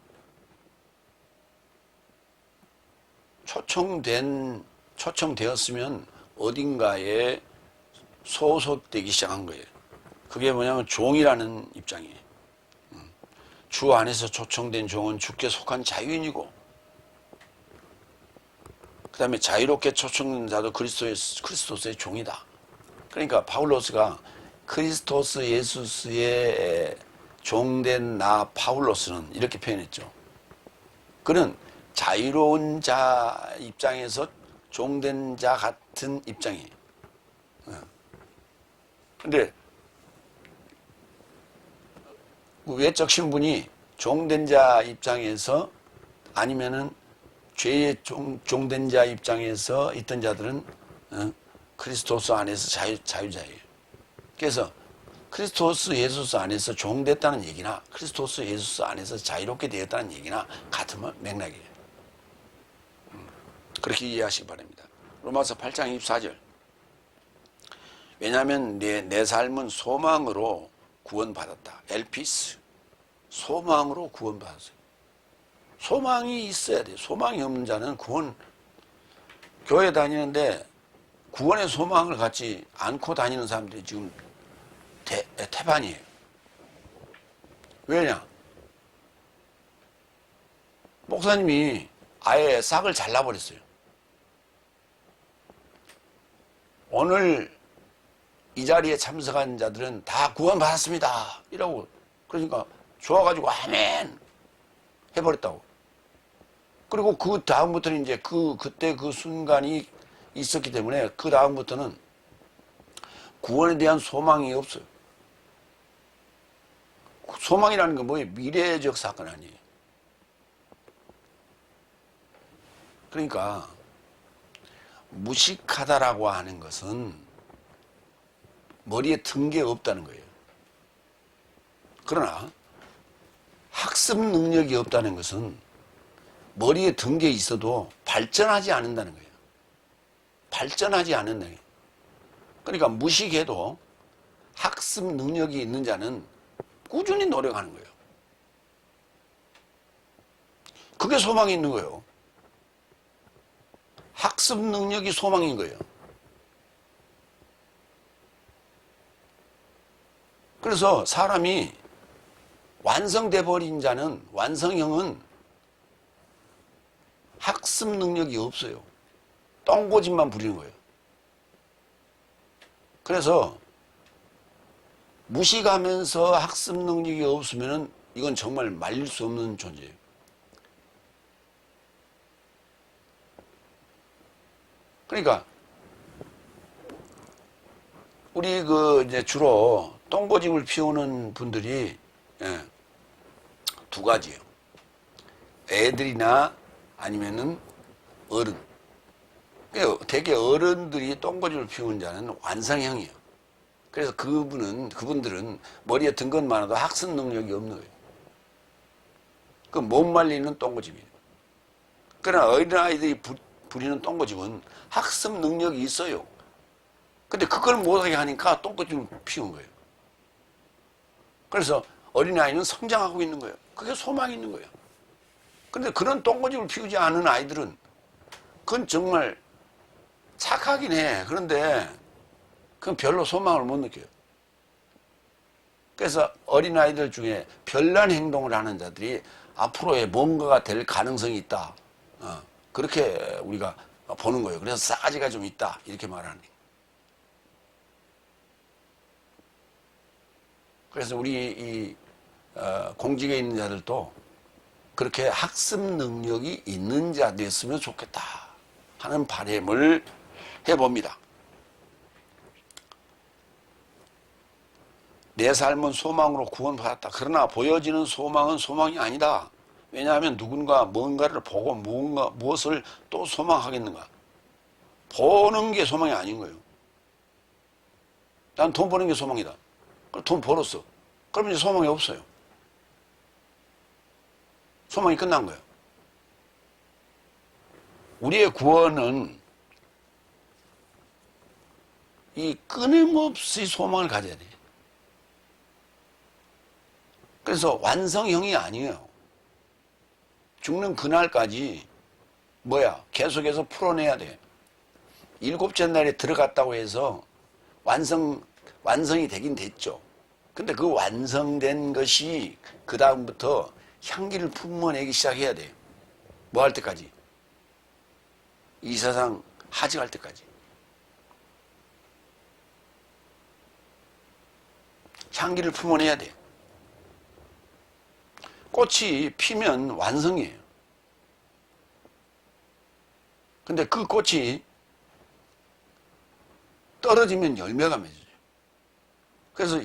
초청되었으면 어딘가에 소속되기 시작한 거예요. 그게 뭐냐면 종이라는 입장이에요. 주 안에서 초청된 종은 주께 속한 자유인이고, 그 다음에 자유롭게 초청된 자도 그리스도스의 종이다. 그러니까 바울로스가 그리스도스 예수스의 종된 나 바울로스는 이렇게 표현했죠. 그는 자유로운 자 입장에서 종된 자 같은 입장이에요. 근데 외적 신분이 종된 자 입장에서 아니면은 죄의 종된 자 입장에서 있던 자들은 그리스도스 안에서 자유자예요. 그래서 그리스도스 예수스 안에서 종됐다는 얘기나 그리스도스 예수스 안에서 자유롭게 되었다는 얘기나 같은 맥락이에요. 그렇게 이해하시기 바랍니다. 로마서 8장 24절. 왜냐하면 내 삶은 소망으로 구원받았다. 엘피스. 소망으로 구원받았어요. 소망이 있어야 돼요. 소망이 없는 자는 교회 다니는데 구원의 소망을 갖지 않고 다니는 사람들이 지금 태반이에요. 왜냐? 목사님이 아예 싹을 잘라버렸어요. 오늘 이 자리에 참석한 자들은 다 구원받았습니다. 이라고. 그러니까 좋아가지고 아멘 해버렸다고. 그리고 그 다음부터는 이제 그때 그 순간이 있었기 때문에 그 다음부터는 구원에 대한 소망이 없어요. 소망이라는 건 뭐예요? 미래적 사건 아니에요. 그러니까 무식하다라고 하는 것은 머리에 든 게 없다는 거예요. 그러나 학습 능력이 없다는 것은 머리에 든 게 있어도 발전하지 않는다는 거예요. 발전하지 않는다는 거예요. 그러니까 무식해도 학습 능력이 있는 자는 꾸준히 노력하는 거예요. 그게 소망이 있는 거예요. 학습 능력이 소망인 거예요. 그래서 사람이 완성돼 버린 자는, 완성형은 학습 능력이 없어요. 똥고집만 부리는 거예요. 그래서 무식하면서 학습 능력이 없으면 이건 정말 말릴 수 없는 존재예요. 그러니까 우리 이제 주로 똥고집을 피우는 분들이 두 가지예요. 애들이나 아니면은 어른. 되게 어른들이 똥고집을 피우는 자는 완성형이에요. 그래서 그분들은 머리에 든 것만 해도 학습 능력이 없는 거예요. 그 못 말리는 똥고집이에요. 그러나 어린아이들이 부리는 똥고집은 학습 능력이 있어요. 근데 그걸 못하게 하니까 똥고집을 피운 거예요. 그래서 어린아이는 성장하고 있는 거예요. 그게 소망이 있는 거예요. 근데 그런 똥고집을 피우지 않은 아이들은 그건 정말 착하긴 해. 그런데 그건 별로 소망을 못 느껴요. 그래서 어린아이들 중에 별난 행동을 하는 자들이 앞으로의 뭔가가 될 가능성이 있다. 그렇게 우리가 보는 거예요. 그래서 싸가지가 좀 있다. 이렇게 말하는 거예요. 그래서 우리 공직에 있는 자들도 그렇게 학습 능력이 있는 자 됐으면 좋겠다 하는 바람을 해봅니다. 내 삶은 소망으로 구원받았다. 그러나 보여지는 소망은 소망이 아니다. 왜냐하면 누군가 뭔가를 보고 무엇을 또 소망하겠는가. 보는 게 소망이 아닌 거예요. 난 돈 버는 게 소망이다. 돈 벌었어. 그러면 이제 소망이 없어요. 소망이 끝난 거예요. 우리의 구원은 이 끊임없이 소망을 가져야 돼. 그래서 완성형이 아니에요. 죽는 그날까지 계속해서 풀어내야 돼. 일곱째 날에 들어갔다고 해서 완성이 되긴 됐죠. 근데 그 완성된 것이 그 다음부터 향기를 품어내기 시작해야 돼요. 뭐 할 때까지? 이 세상 하직할 때까지. 향기를 품어내야 돼요. 꽃이 피면 완성이에요. 근데 그 꽃이 떨어지면 열매가 맺어져요. 그래서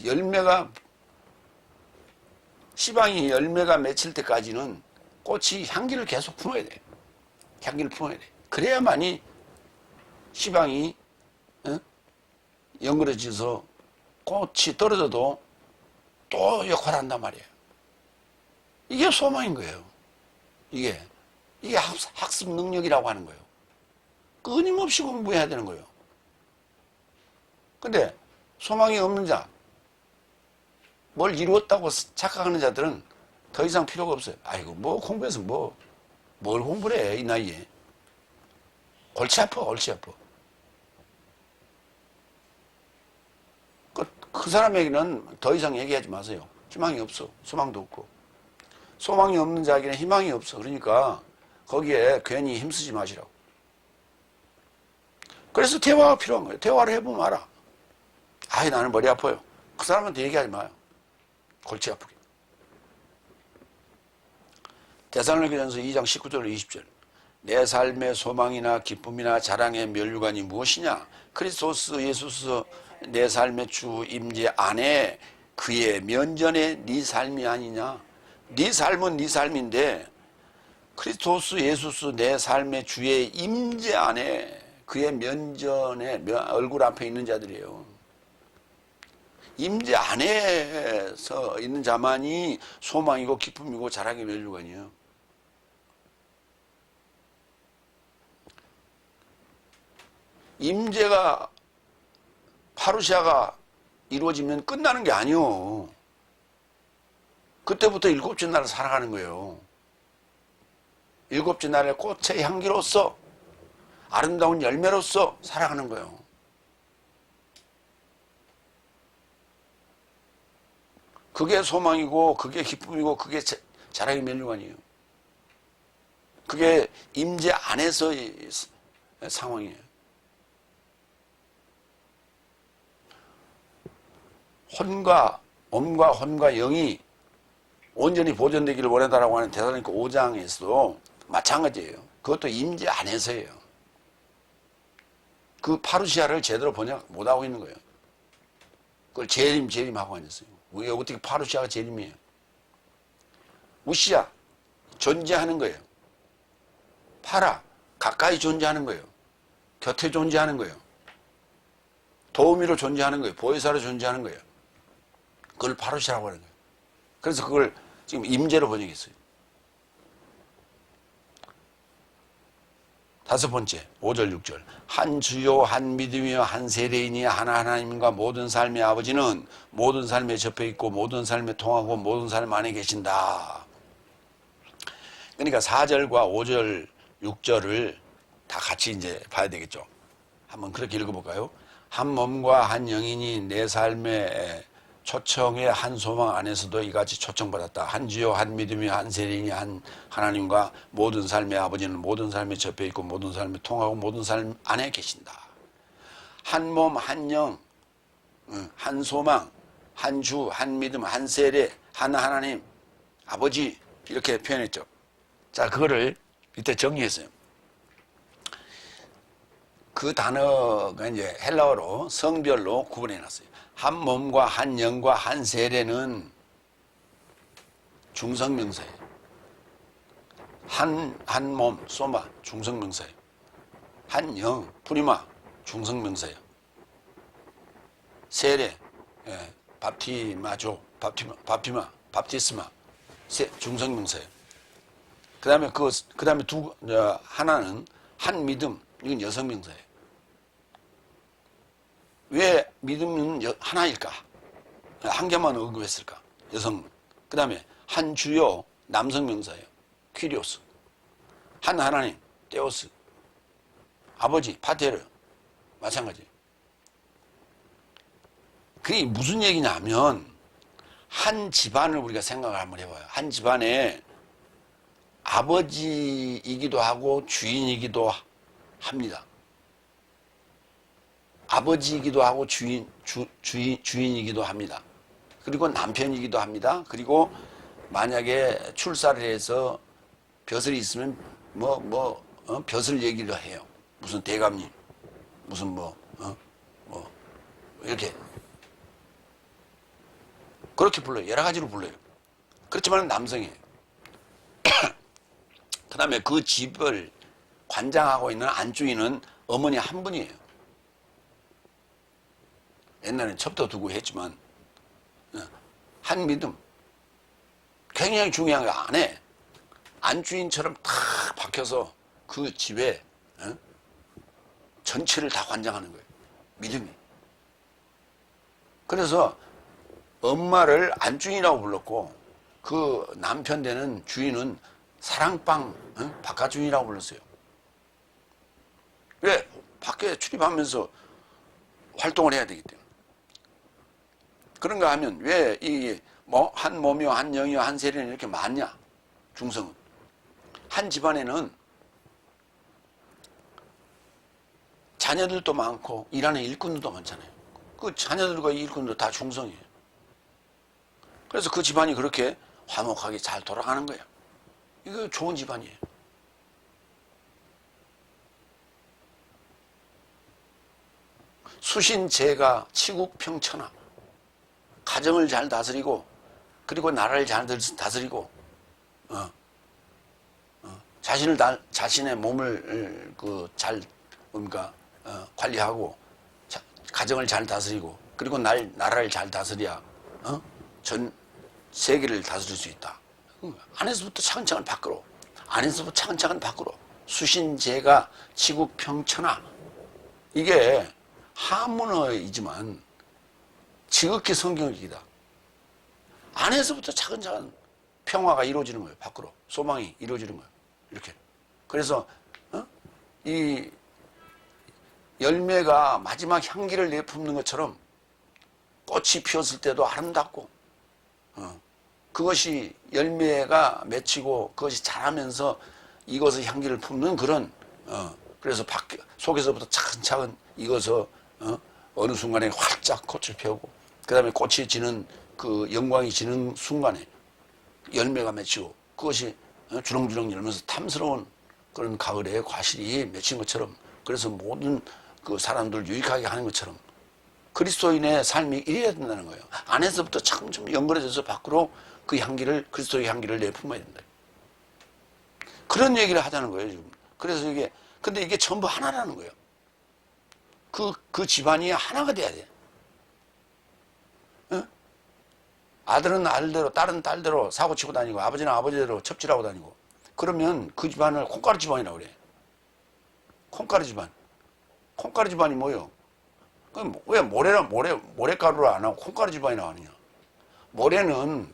시방이 열매가 맺힐 때까지는 꽃이 향기를 계속 품어야 돼요. 향기를 품어야 돼요. 그래야만이 시방이 연그러져서 꽃이 떨어져도 또 역할을 한단 말이에요. 이게 소망인 거예요. 이게 학습 능력이라고 하는 거예요. 끊임없이 공부해야 되는 거예요. 근데 소망이 없는 자, 뭘 이루었다고 착각하는 자들은 더 이상 필요가 없어요. 아이고 공부해서 뭘 공부를 해, 이 나이에. 골치 아파. 그 사람에게는 더 이상 얘기하지 마세요. 희망이 없어. 소망도 없고. 소망이 없는 자에게는 희망이 없어. 그러니까 거기에 괜히 힘쓰지 마시라고. 그래서 대화가 필요한 거예요. 대화를 해보면 알아. 나는 머리 아파요. 그 사람한테 얘기하지 마요. 골치 아프게. 데살로니가전서 2장 19절 20절. 내 삶의 소망이나 기쁨이나 자랑의 면류관이 무엇이냐? 그리스도스 예수스 내 삶의 주 임재 안에 그의 면전에 네 삶이 아니냐? 네 삶은 네 삶인데 그리스도스 예수스 내 삶의 주의 임재 안에 그의 면전에 얼굴 앞에 있는 자들이에요. 임재 안에서 있는 자만이 소망이고 기쁨이고 자랑의 면류관이에요. 임재가 파루시아가 이루어지면 끝나는 게 아니요. 그때부터 일곱째 날을 살아가는 거예요. 일곱째 날의 꽃의 향기로서 아름다운 열매로서 살아가는 거예요. 그게 소망이고 그게 기쁨이고 그게 자랑의 면류관이에요. 그게 임재 안에서의 상황이에요. 혼과 몸과 혼과 영이 온전히 보존되기를 원한다라고 하는 데살로니가 5장에서도 마찬가지예요. 그것도 임재 안에서예요. 그 파루시아를 제대로 번역 못하고 있는 거예요. 그걸 재림하고 앉았어요. 왜 어떻게 파루시아가 재림이에요? 우시아, 존재하는 거예요. 파라, 가까이 존재하는 거예요. 곁에 존재하는 거예요. 도우미로 존재하는 거예요. 보혜사로 존재하는 거예요. 그걸 파루시아라고 하는 거예요. 그래서 그걸 지금 임재로 번역했어요. 다섯 번째, 5절, 6절. 한 주요, 한 믿음이요, 한 세례이니 하나님과 모든 삶의 아버지는 모든 삶에 접해 있고 모든 삶에 통하고 모든 삶 안에 계신다. 그러니까 4절과 5절, 6절을 다 같이 이제 봐야 되겠죠. 한번 그렇게 읽어볼까요? 한 몸과 한 영이니 내 삶의 초청의 한 소망 안에서도 이같이 초청받았다. 한 주요, 한 믿음이, 한 세례이니 한 하나님과 모든 삶의 아버지는 모든 삶에 접해 있고 모든 삶에 통하고 모든 삶 안에 계신다. 한 몸, 한 영, 한 소망, 한 주, 한 믿음, 한 세례, 한 하나님, 아버지 이렇게 표현했죠. 자, 그거를 이때 정리했어요. 그 단어가 이제 헬라어로 성별로 구분해놨어요. 한 몸과 한 영과 한 세례는 중성명사예요. 한 몸, 소마, 중성명사예요. 한 영, 프리마, 중성명사예요. 세례, 밥티마조, 밥티스마, 중성명사예요. 그 다음에 하나는 한 믿음, 이건 여성명사예요. 왜 믿음은 하나일까? 한 개만 언급했을까? 여성. 그 다음에 한 주요, 남성명사예요. 퀴리오스. 한 하나님, 테오스. 아버지, 파테르. 마찬가지. 그게 무슨 얘기냐 하면 한 집안을 우리가 생각을 한번 해봐요. 한 집안에 아버지이기도 하고 주인이기도 합니다. 아버지이기도 하고 주인이기도 합니다. 그리고 남편이기도 합니다. 그리고 만약에 출사를 해서 벼슬이 있으면 벼슬 얘기를 해요. 무슨 대감님, 무슨 이렇게 그렇게 불러요. 여러 가지로 불러요. 그렇지만 남성이에요. 그 다음에 그 집을 관장하고 있는 안주인은 어머니 한 분이에요. 옛날엔 첩도 두고 했지만 한 믿음 굉장히 중요한 거 안에 안주인처럼 탁 박혀서 그 집에 전체를 다 관장하는 거예요. 믿음이. 그래서 엄마를 안주인이라고 불렀고 그 남편 되는 주인은 사랑방 바깥주인이라고 불렀어요. 왜? 밖에 출입하면서 활동을 해야 되기 때문에. 그런가 하면 왜 한 몸이요, 한 영이요, 한 세례는 이렇게 많냐? 중성은. 한 집안에는 자녀들도 많고 일하는 일꾼들도 많잖아요. 그 자녀들과 일꾼도 다 중성이에요. 그래서 그 집안이 그렇게 화목하게 잘 돌아가는 거예요. 이거 좋은 집안이에요. 수신제가 치국평천하. 가정을 잘 다스리고 그리고 나라를 잘 다스리고 자신의 몸을 잘 관리하고 가정을 잘 다스리고 그리고 나라를 잘 다스려야 전 세계를 다스릴 수 있다. 안에서부터 차근차근 밖으로, 안에서부터 차근차근 밖으로. 수신제가 치국평천하. 이게 한문어이지만 지극히 성경적이다. 안에서부터 차근차근 평화가 이루어지는 거예요. 밖으로. 소망이 이루어지는 거예요. 이렇게. 그래서 이 열매가 마지막 향기를 내뿜는 것처럼 꽃이 피었을 때도 아름답고 그것이 열매가 맺히고 그것이 자라면서 익어서 향기를 품는 그런 그래서 속에서부터 차근차근 익어서 어느 순간에 활짝 꽃을 펴고 그 다음에 꽃이 지는 그 영광이 지는 순간에 열매가 맺히고 그것이 주렁주렁 열면서 탐스러운 그런 가을에 과실이 맺힌 것처럼 그래서 모든 그 사람들 유익하게 하는 것처럼 그리스도인의 삶이 이래야 된다는 거예요. 안에서부터 점점 연결해져서 밖으로 그 향기를 그리스도의 향기를 내뿜어야 된다. 그런 얘기를 하자는 거예요 지금. 그래서 이게 근데 이게 전부 하나라는 거예요. 그 집안이 하나가 돼야 돼. 어? 아들은 아들대로 딸은 딸대로 사고치고 다니고 아버지는 아버지대로 첩질하고 다니고 그러면 그 집안을 콩가루 집안이라고 그래. 콩가루 집안. 콩가루 집안이 뭐예요? 그럼 왜 모래가루를 안 하고 콩가루 집안이라고 하느냐? 모래는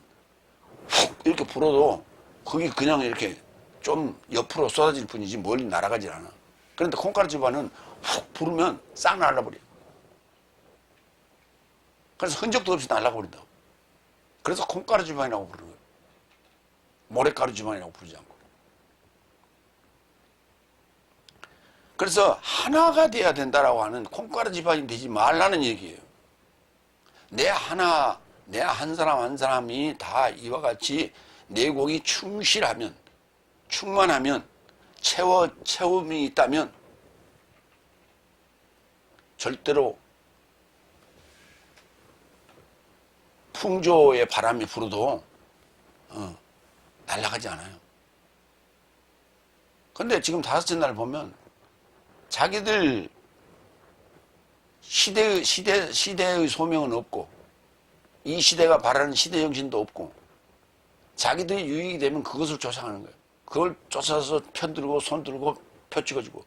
훅 이렇게 불어도 그게 그냥 이렇게 좀 옆으로 쏟아질 뿐이지 멀리 날아가질 않아. 그런데 콩가루 집안은 훅 부르면 싹 날라버려. 그래서 흔적도 없이 날라버린다고. 그래서 콩가루 집안이라고 부르는 거예요. 모래가루 집안이라고 부르지 않고. 그래서 하나가 돼야 된다라고 하는 콩가루 집안이 되지 말라는 얘기예요. 내 한 사람 한 사람이 다 이와 같이 내공이 충실하면, 충만하면, 채움이 있다면 절대로 풍조의 바람이 불어도 날아가지 않아요. 근데 지금 다섯째 날 보면 자기들 시대의 소명은 없고 이 시대가 바라는 시대 정신도 없고 자기들이 유익이 되면 그것을 쫓아가는 거예요. 그걸 쫓아서 편들고 손들고 표 찍어주고.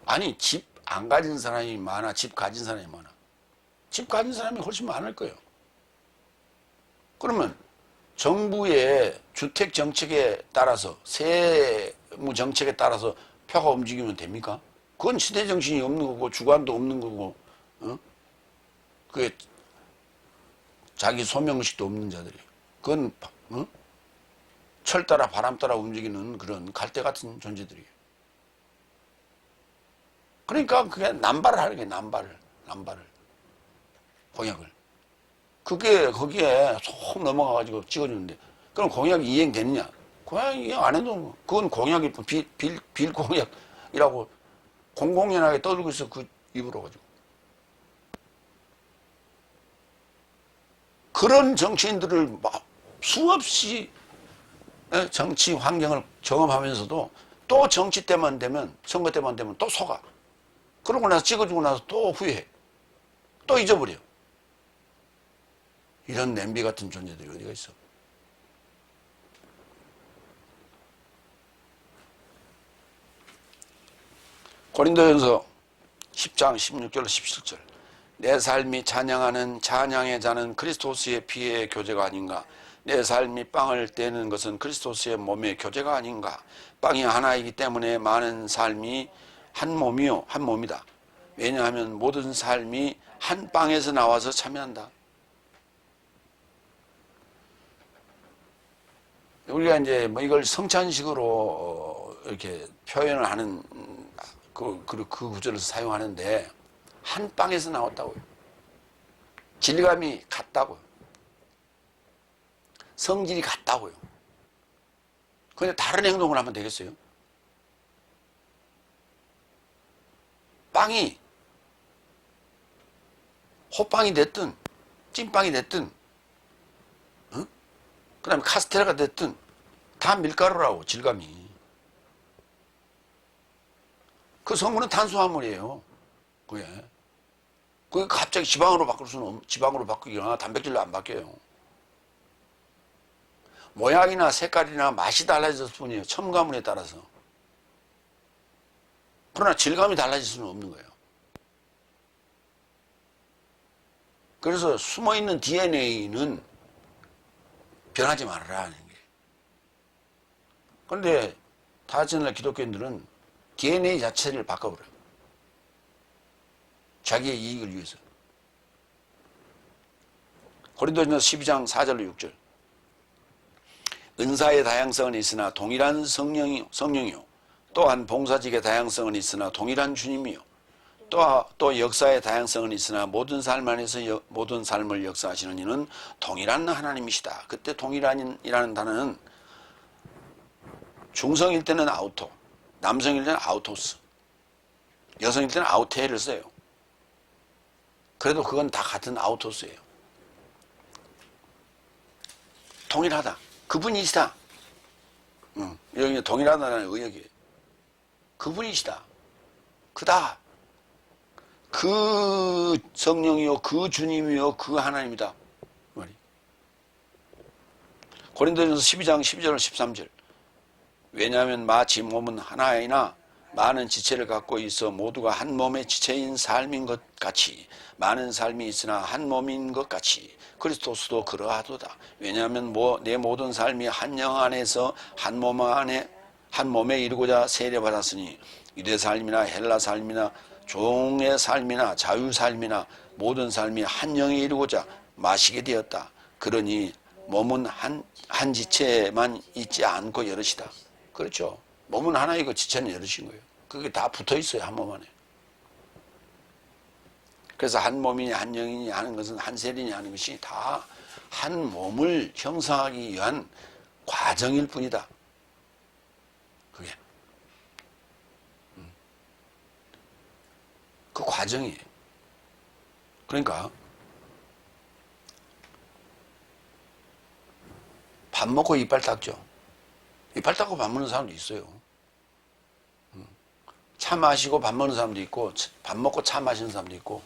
아니 집 안 가진 사람이 많아? 집 가진 사람이 많아? 집 가진 사람이 훨씬 많을 거예요. 그러면 정부의 주택 정책에 따라서 세무 정책에 따라서 표가 움직이면 됩니까? 그건 시대 정신이 없는 거고 주관도 없는 거고 그게 자기 소명의식도 없는 자들이에요. 그건 철 따라 바람 따라 움직이는 그런 갈대 같은 존재들이에요. 그러니까 그게 남발을 하는 게 남발을 공약을. 그게 거기에 속 넘어가가지고 찍어주는데 그럼 공약이 이행되느냐? 공약이 이행 안 해도 그건 공약일 뿐 빌 공약이라고 공공연하게 떠들고 있어 그 입으로 가지고. 그런 정치인들을 막 수없이 정치 환경을 경험하면서도 또 정치 때만 되면 선거 때만 되면 또 속아. 그러고 나서 찍어주고 나서 또 후회해. 또 잊어버려. 이런 냄비 같은 존재들이 어디가 있어? 고린도전서 10장 16절 17절 내 삶이 찬양하는 찬양의 자는 그리스도스의 피의 교제가 아닌가? 내 삶이 빵을 떼는 것은 그리스도스의 몸의 교제가 아닌가? 빵이 하나이기 때문에 많은 삶이 한 몸이요 한 몸이다. 왜냐하면 모든 삶이 한 빵에서 나와서 참여한다. 우리가 이제 뭐 이걸 성찬식으로 이렇게 표현을 하는 그 구절을 사용하는데 한 빵에서 나왔다고요. 질감이 같다고요. 성질이 같다고요. 근데 다른 행동을 하면 되겠어요? 빵이 호빵이 됐든 찐빵이 됐든 그 다음에 카스테라가 됐든 다 밀가루라고 질감이. 그 성분은 탄수화물이에요. 그게 갑자기 지방으로 바꿀 수는 지방으로 바뀌거나 단백질로 안 바뀌어요. 모양이나 색깔이나 맛이 달라졌을 뿐이에요. 첨가물에 따라서. 그러나 질감이 달라질 수는 없는 거예요. 그래서 숨어있는 DNA는 변하지 말아라 하는 게. 그런데 다섯날 기독교인들은 DNA 자체를 바꿔버려요. 자기의 이익을 위해서. 고린도전서 12장 4절로 6절. 은사의 다양성은 있으나 동일한 성령이요. 또한 봉사직의 다양성은 있으나 동일한 주님이요. 또 역사의 다양성은 있으나 모든 삶 안에서 모든 삶을 역사하시는 이는 동일한 하나님이시다. 그때 동일한이라는 단어는 중성일 때는 아우토, 남성일 때는 아우토스, 여성일 때는 아우테를 써요. 그래도 그건 다 같은 아우토스예요. 동일하다. 그분이시다. 여기 동일하다는 의역이에요. 그분이시다. 그다. 그 성령이요, 그 주님이요, 그 하나님이다. 말이. 고린도전서 12장 12절 13절. 왜냐하면 마치 몸은 하나이나 많은 지체를 갖고 있어 모두가 한 몸의 지체인 삶인 것 같이 많은 삶이 있으나 한 몸인 것 같이 그리스도스도 그러하도다. 왜냐하면 내 모든 삶이 한 영 안에서 한 몸에 이루고자 세례받았으니 유대 삶이나 헬라 삶이나 종의 삶이나 자유 삶이나 모든 삶이 한 영에 이루고자 마시게 되었다. 그러니 몸은 한 지체만 있지 않고 여럿이다. 그렇죠. 몸은 하나이고 지체는 여럿인 거예요. 그게 다 붙어 있어요. 한 몸 안에. 그래서 한 몸이니 한 영이니 하는 것은 한 셀이니 하는 것이 다 한 몸을 형성하기 위한 과정일 뿐이다. 그게. 그 과정이에요. 그러니까 밥 먹고 이빨 닦죠. 이빨 닦고 밥 먹는 사람도 있어요. 차 마시고 밥 먹는 사람도 있고 밥 먹고 차 마시는 사람도 있고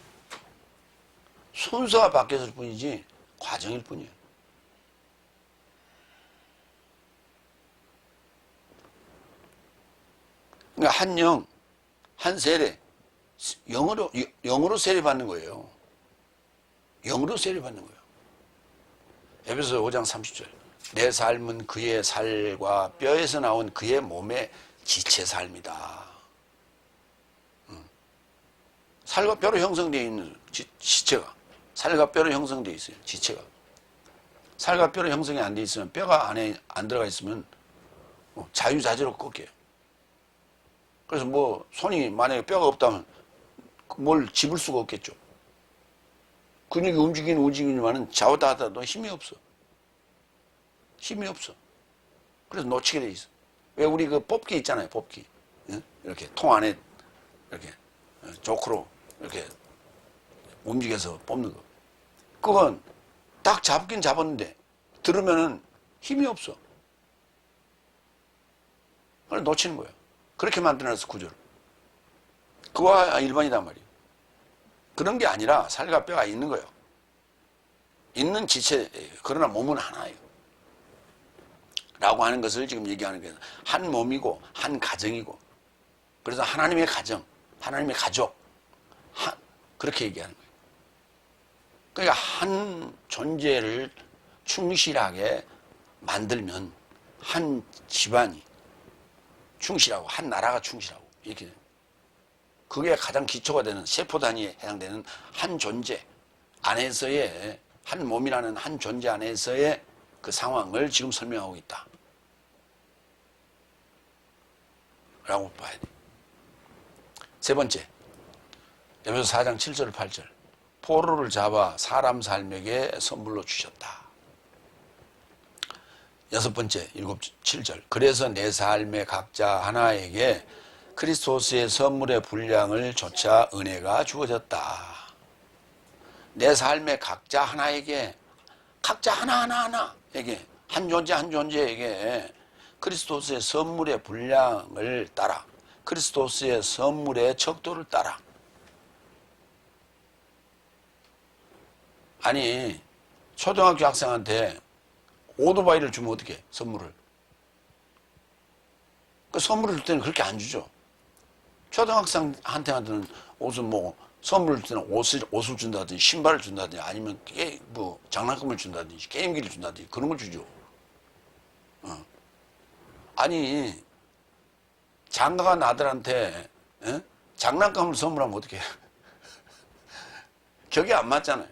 순서가 바뀌었을 뿐이지 과정일 뿐이에요. 그러니까 한 영, 한 세례, 영으로 세례 받는 거예요. 영으로 세례 받는 거예요. 에베소서 5장 30절. 내 삶은 그의 살과 뼈에서 나온 그의 몸의 지체 삶이다. 살과 뼈로 형성되어 있는 지체가, 살과 뼈로 형성되어 있어요. 지체가. 살과 뼈로 형성이 안 돼 있으면, 뼈가 안에 안 들어가 있으면 자유자재로 꺾여요. 그래서 뭐 손이 만약에 뼈가 없다면 뭘 집을 수가 없겠죠. 근육이 움직이지만은 좌우다 하다도 힘이 없어. 힘이 없어. 그래서 놓치게 돼 있어. 왜 우리 그 뽑기 있잖아요. 뽑기. 이렇게 통 안에 이렇게 조크로 이렇게 움직여서 뽑는 거. 그건 딱 잡긴 잡았는데 들으면은 힘이 없어. 그걸 놓치는 거예요. 그렇게 만들어놨어, 구조를. 그와 일반이단 말이에요. 그런 게 아니라 살과 뼈가 있는 거예요. 있는 지체예요. 그러나 몸은 하나예요. 라고 하는 것을 지금 얘기하는 거예요. 한 몸이고 한 가정이고, 그래서 하나님의 가정, 하나님의 가족, 그렇게 얘기하는 거예요. 그러니까 한 존재를 충실하게 만들면 한 집안이 충실하고 한 나라가 충실하고 이렇게 돼요. 그게 가장 기초가 되는 세포 단위에 해당되는 한 존재 안에서의, 한 몸이라는 한 존재 안에서의 그 상황을 지금 설명하고 있다 라고 봐야 돼. 세 번째, 에베소 4장 7절 8절. 포로를 잡아 사람 삶에게 선물로 주셨다. 여섯 번째, 7절. 그래서 내 삶의 각자 하나에게 그리스도스의 선물의 분량을 조차 은혜가 주어졌다. 내 삶의 각자 하나에게, 각자 하나하나에게, 한 존재 한 존재에게 그리스도스의 선물의 분량을 따라, 그리스도스의 선물의 척도를 따라. 아니, 초등학교 학생한테 오토바이를 주면 어떻게 해? 선물을. 그 선물을 줄 때는 그렇게 안 주죠. 초등학생한테는 옷은 뭐 선물을 줄 때는 옷을 준다든지 신발을 준다든지 아니면 뭐 장난감을 준다든지 게임기를 준다든지 그런 걸 주죠. 아니, 장가간 아들한테 장난감을 선물하면 어떻게 해? 격이 안 맞잖아요.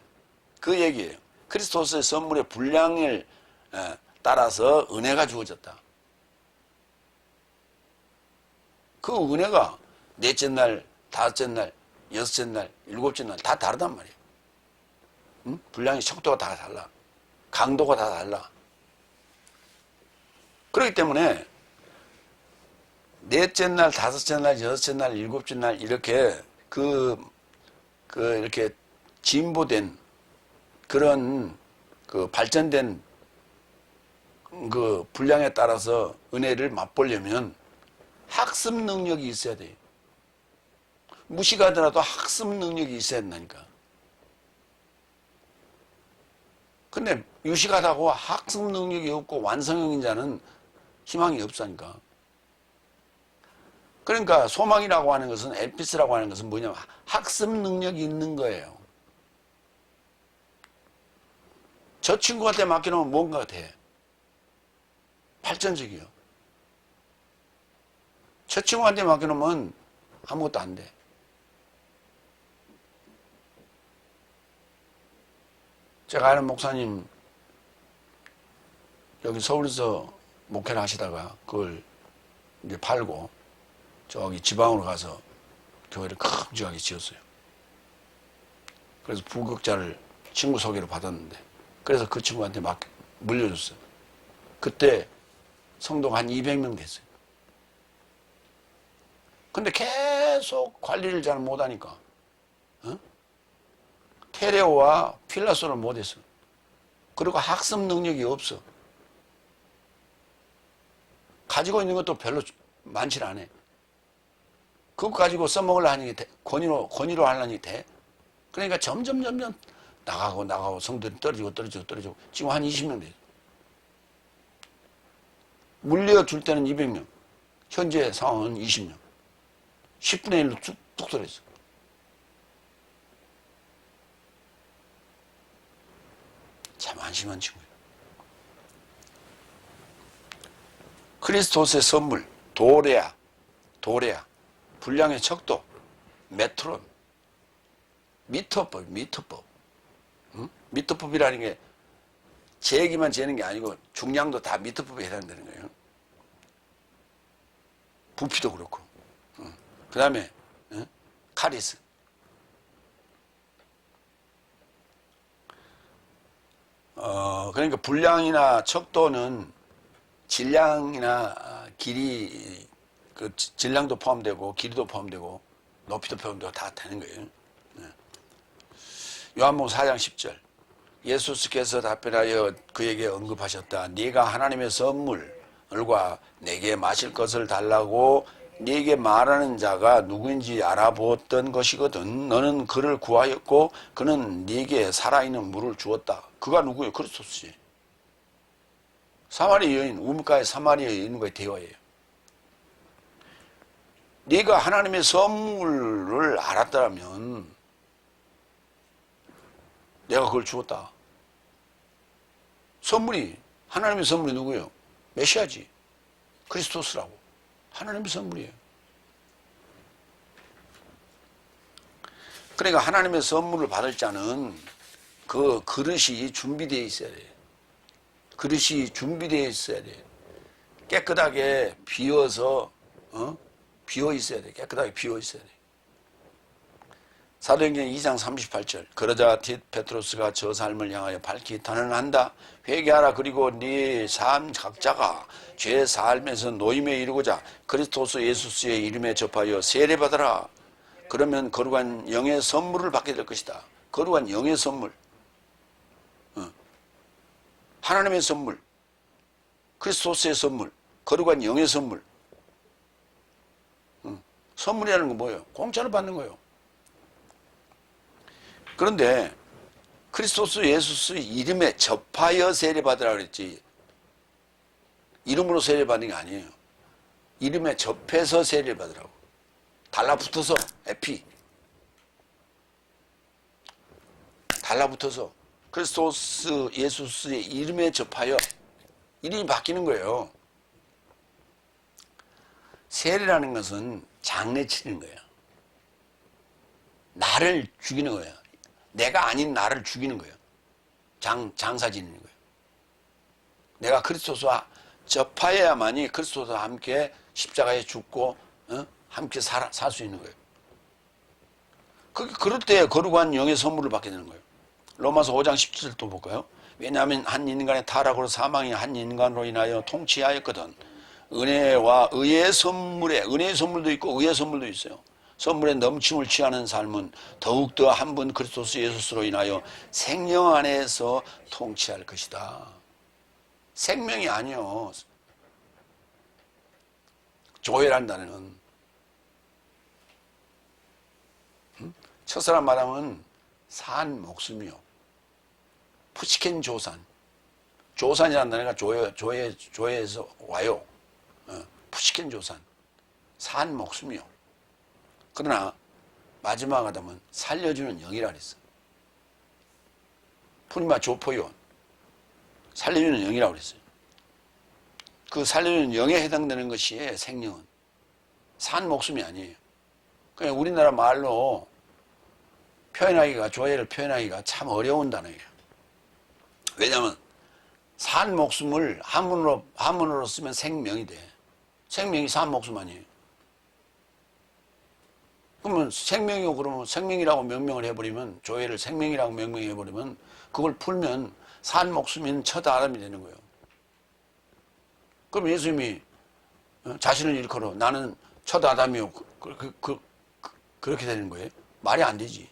그 얘기예요. 그리스도스의 선물의 분량을 따라서 은혜가 주어졌다. 그 은혜가 넷째 날, 다섯째 날, 여섯째 날, 일곱째 날 다 다르단 말이에요. 응? 분량의 척도가 다 달라. 강도가 다 달라. 그렇기 때문에 넷째 날, 다섯째 날, 여섯째 날, 일곱째 날 이렇게 이렇게 진보된 그런 발전된 분량에 따라서 은혜를 맛보려면 학습 능력이 있어야 돼요. 무식하더라도 학습 능력이 있어야 된다니까. 근데 유식하다고 학습 능력이 없고 완성형인 자는 희망이 없다니까. 그러니까 소망이라고 하는 것은, 에피스라고 하는 것은 뭐냐면 학습 능력이 있는 거예요. 저 친구한테 맡겨놓으면 뭔가 돼. 발전적이요. 저 친구한테 맡겨놓으면 아무것도 안 돼. 제가 아는 목사님, 여기 서울에서 목회를 하시다가 그걸 이제 팔고 저기 지방으로 가서 교회를 큼지하게 지었어요. 그래서 부극자를 친구 소개로 받았는데, 그래서 그 친구한테 막 물려줬어요. 그때 성도가 한 200명 됐어요. 근데 계속 관리를 잘 못하니까 테레오와 필라소를 못했어. 그리고 학습 능력이 없어. 가지고 있는 것도 별로 많지 않아. 그거 가지고 써먹으려 하는 게 돼. 권위로 하려니 돼. 그러니까 점점 나가고 성들이 떨어지고 지금 한 20명 돼요. 물려줄 때는 200명. 현재 상황은 20명. 10분의 1로 뚝 떨어졌어. 참 안심한 친구예요. 크리스토스의 선물, 도레아, 분량의 척도, 메트론, 미터법. 응? 미터법이라는 게 재기만 재는 게 아니고 중량도 다 미터법에 해당되는 거예요. 부피도 그렇고. 그 다음에 카리스. 그러니까 분량이나 척도는 질량이나 길이, 질량도 포함되고 길이도 포함되고 높이도 포함되고 다 되는 거예요. 요한복음 4장 10절. 예수께서 답변하여 그에게 언급하셨다. 네가 하나님의 선물과 내게 마실 것을 달라고 네게 말하는 자가 누구인지 알아보았던 것이거든. 너는 그를 구하였고 그는 네게 살아있는 물을 주었다. 그가 누구예요? 그리스도지. 사마리 여인, 우물가의 사마리 여인과의 대화예요. 네가 하나님의 선물을 알았다면 내가 그걸 주었다. 하나님의 선물이 누구예요? 메시아지. 그리스도스라고. 하나님의 선물이에요. 그러니까 하나님의 선물을 받을 자는 그 그릇이 준비되어 있어야 돼요. 그릇이 준비되어 있어야 돼요. 깨끗하게 비워 있어야 돼요. 깨끗하게 비워 있어야 돼요. 사도행전 2장 38절. 그러자 베드로스가 저 삶을 향하여 밝히 단언한다. 회개하라. 그리고 네 삶 각자가 죄 삶에서 노임에 이르고자 그리스도 예수의 이름에 접하여 세례받아라. 그러면 거룩한 영의 선물을 받게 될 것이다. 거룩한 영의 선물. 하나님의 선물. 그리스도의 선물. 거룩한 영의 선물. 선물이라는 건 뭐예요? 공짜로 받는 거예요. 그런데 그리스도스 예수의 이름에 접하여 세례받으라 그랬지, 이름으로 세례받는 게 아니에요. 이름에 접해서 세례받으라고. 달라붙어서, 에피. 달라붙어서 그리스도스 예수의 이름에 접하여 이름이 바뀌는 거예요. 세례라는 것은 장례치는 거예요. 나를 죽이는 거예요. 내가 아닌 나를 죽이는 거예요. 장사 지니는 거예요. 내가 그리스도와 접하여야만이 그리스도와 함께 십자가에 죽고 함께 살 수 있는 거예요. 그럴 때 거룩한 영의 선물을 받게 되는 거예요. 로마서 5장 17절 또 볼까요? 왜냐하면 한 인간의 타락으로 사망이 한 인간으로 인하여 통치하였거든. 은혜와 의의 선물에, 은혜의 선물도 있고 의의 선물도 있어요. 선물의 넘침을 취하는 삶은 더욱더 한 분 그리스도 예수로 인하여 생명 안에서 통치할 것이다. 생명이 아니요. 조회란다는 첫사람 마담은 산 목숨이요. 푸시켄 조산. 조산이라는 단어가 조에서 와요. 푸시켄 조산. 산 목숨이요. 그러나 마지막 아담은 살려주는 영이라 그랬어. 푸니마 조포요. 살려주는 영이라고 그랬어요. 그 살려주는 영에 해당되는 것이 생명은. 산 목숨이 아니에요. 그냥 우리나라 말로 표현하기가, 조회를 표현하기가 참 어려운 단어예요. 왜냐하면 산 목숨을 한문으로 쓰면 생명이 돼. 생명이 산 목숨 아니에요. 그러면 생명이고, 그러면 생명이라고 명명을 해버리면, 조회를 생명이라고 명명해버리면, 그걸 풀면 산 목숨인 첫 아담이 되는 거예요. 그럼 예수님이 자신을 일컬어 나는 첫 아담이요. 그렇게 되는 거예요? 말이 안 되지.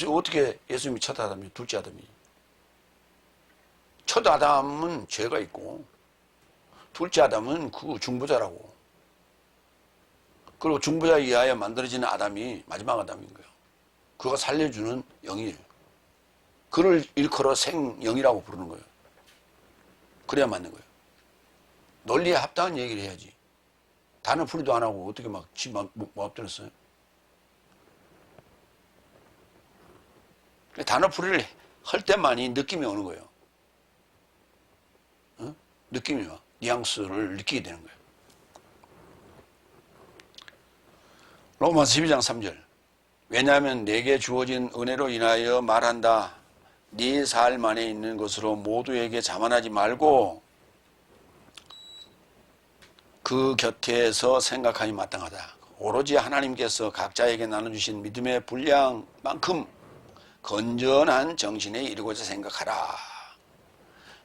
어떻게 예수님이 첫 아담이요? 둘째 아담이요? 첫 아담은 죄가 있고, 둘째 아담은 그 중보자라고. 그리고 중보자에 의하여 만들어지는 아담이 마지막 아담인 거예요. 그가 살려주는 영이에요. 그를 일컬어 생영이라고 부르는 거예요. 그래야 맞는 거예요. 논리에 합당한 얘기를 해야지. 단어 풀이도 안 하고 어떻게 막 지 마음대로 써요? 단어 풀이를 할 때만이 느낌이 오는 거예요. 느낌이 와. 뉘앙스를 느끼게 되는 거예요. 로마서 12장 3절. 왜냐하면 내게 주어진 은혜로 인하여 말한다. 네 삶 안에 있는 것으로 모두에게 자만하지 말고 그 곁에서 생각하기 마땅하다. 오로지 하나님께서 각자에게 나눠주신 믿음의 분량만큼 건전한 정신에 이르고자 생각하라.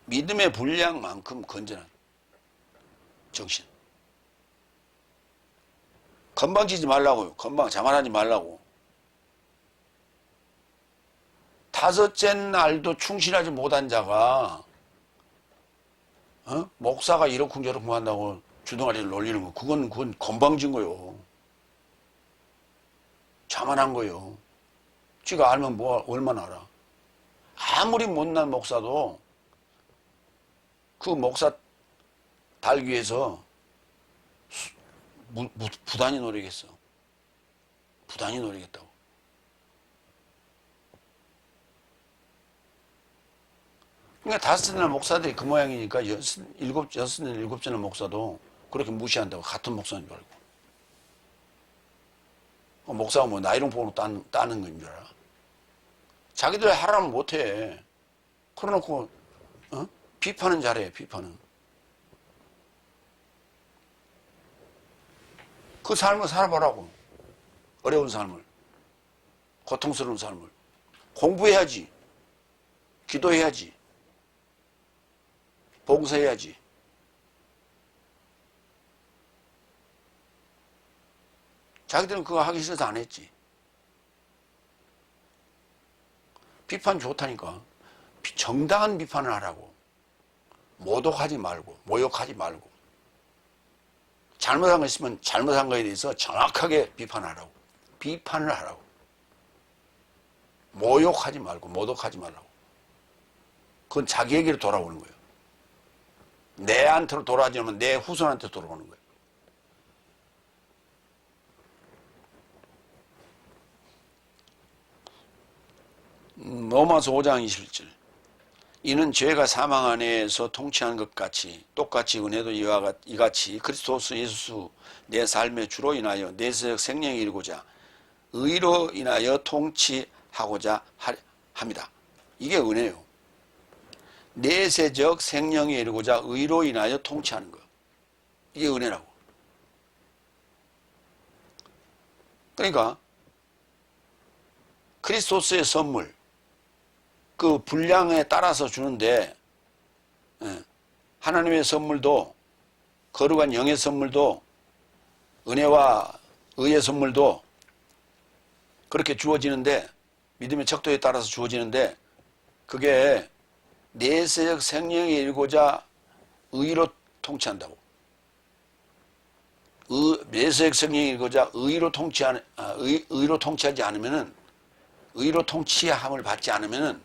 믿음의 분량만큼 건전한 정신. 건방지지 말라고요. 자만하지 말라고. 다섯째 날도 충실하지 못한 자가 목사가 이러쿵저러쿵 한다고 주둥아리를 놀리는 거, 그건 건방진 거요. 자만한 거요. 지가 알면 얼마나 알아. 아무리 못난 목사도 그 목사 달기 위해서 부단히 노리겠어. 부단히 노리겠다고. 그러니까 다섯째 날 목사들이 그 모양이니까 일곱째 날 목사도 그렇게 무시한다고. 같은 목사인 줄 알고. 목사가 뭐 나이롱 보고 따는 건 줄 알아. 자기들 하라면 못해. 그래놓고 비판은 잘해. 비판은. 그 삶을 살아보라고. 어려운 삶을. 고통스러운 삶을. 공부해야지. 기도해야지. 봉사해야지. 자기들은 그거 하기 싫어서 안 했지. 비판 좋다니까. 정당한 비판을 하라고. 모독하지 말고, 모욕하지 말고. 잘못한 거 있으면 잘못한 거에 대해서 정확하게 비판하라고. 비판을 하라고. 모욕하지 말고, 모독하지 말라고. 그건 자기에게로 돌아오는 거예요. 내한테로 돌아오지 않으면 내 후손한테 돌아오는 거예요. 로마서 5장 21절. 이는 죄가 사망 안에서 통치하는 것 같이 똑같이 은혜도 이같이 그리스도 예수 내 삶의 주로 인하여 내세적 생명이 이루고자 의로 인하여 통치하고자 합니다. 이게 은혜예요. 내세적 생명에 이르고자 의로 인하여 통치하는 것. 이게 은혜라고. 그러니까 그리스도스의 선물, 그 분량에 따라서 주는데, 하나님의 선물도, 거룩한 영의 선물도, 은혜와 의의 선물도 그렇게 주어지는데, 믿음의 척도에 따라서 주어지는데, 그게 내세적 생명에 이르고자 의로 통치한다고. 내세적 생명에 이르고자 의로 통치하지 않으면은, 의로 통치함을 받지 않으면은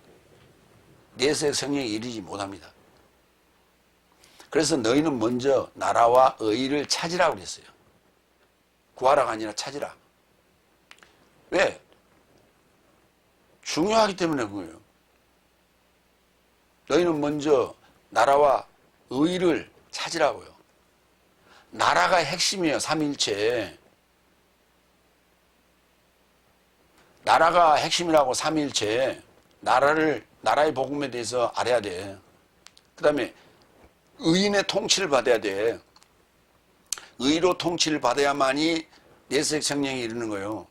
내세적 생명에 이르지 못합니다. 그래서 너희는 먼저 나라와 의를 찾으라고 그랬어요. 구하라가 아니라 찾으라. 왜? 중요하기 때문에 그거예요. 너희는 먼저 나라와 의를 찾으라고요. 나라가 핵심이에요. 삼위일체. 나라가 핵심이라고. 삼위일체. 나라의 복음에 대해서 알아야 돼. 그 다음에 의인의 통치를 받아야 돼. 의로 통치를 받아야만이 내세적 생명에 이르는 거예요.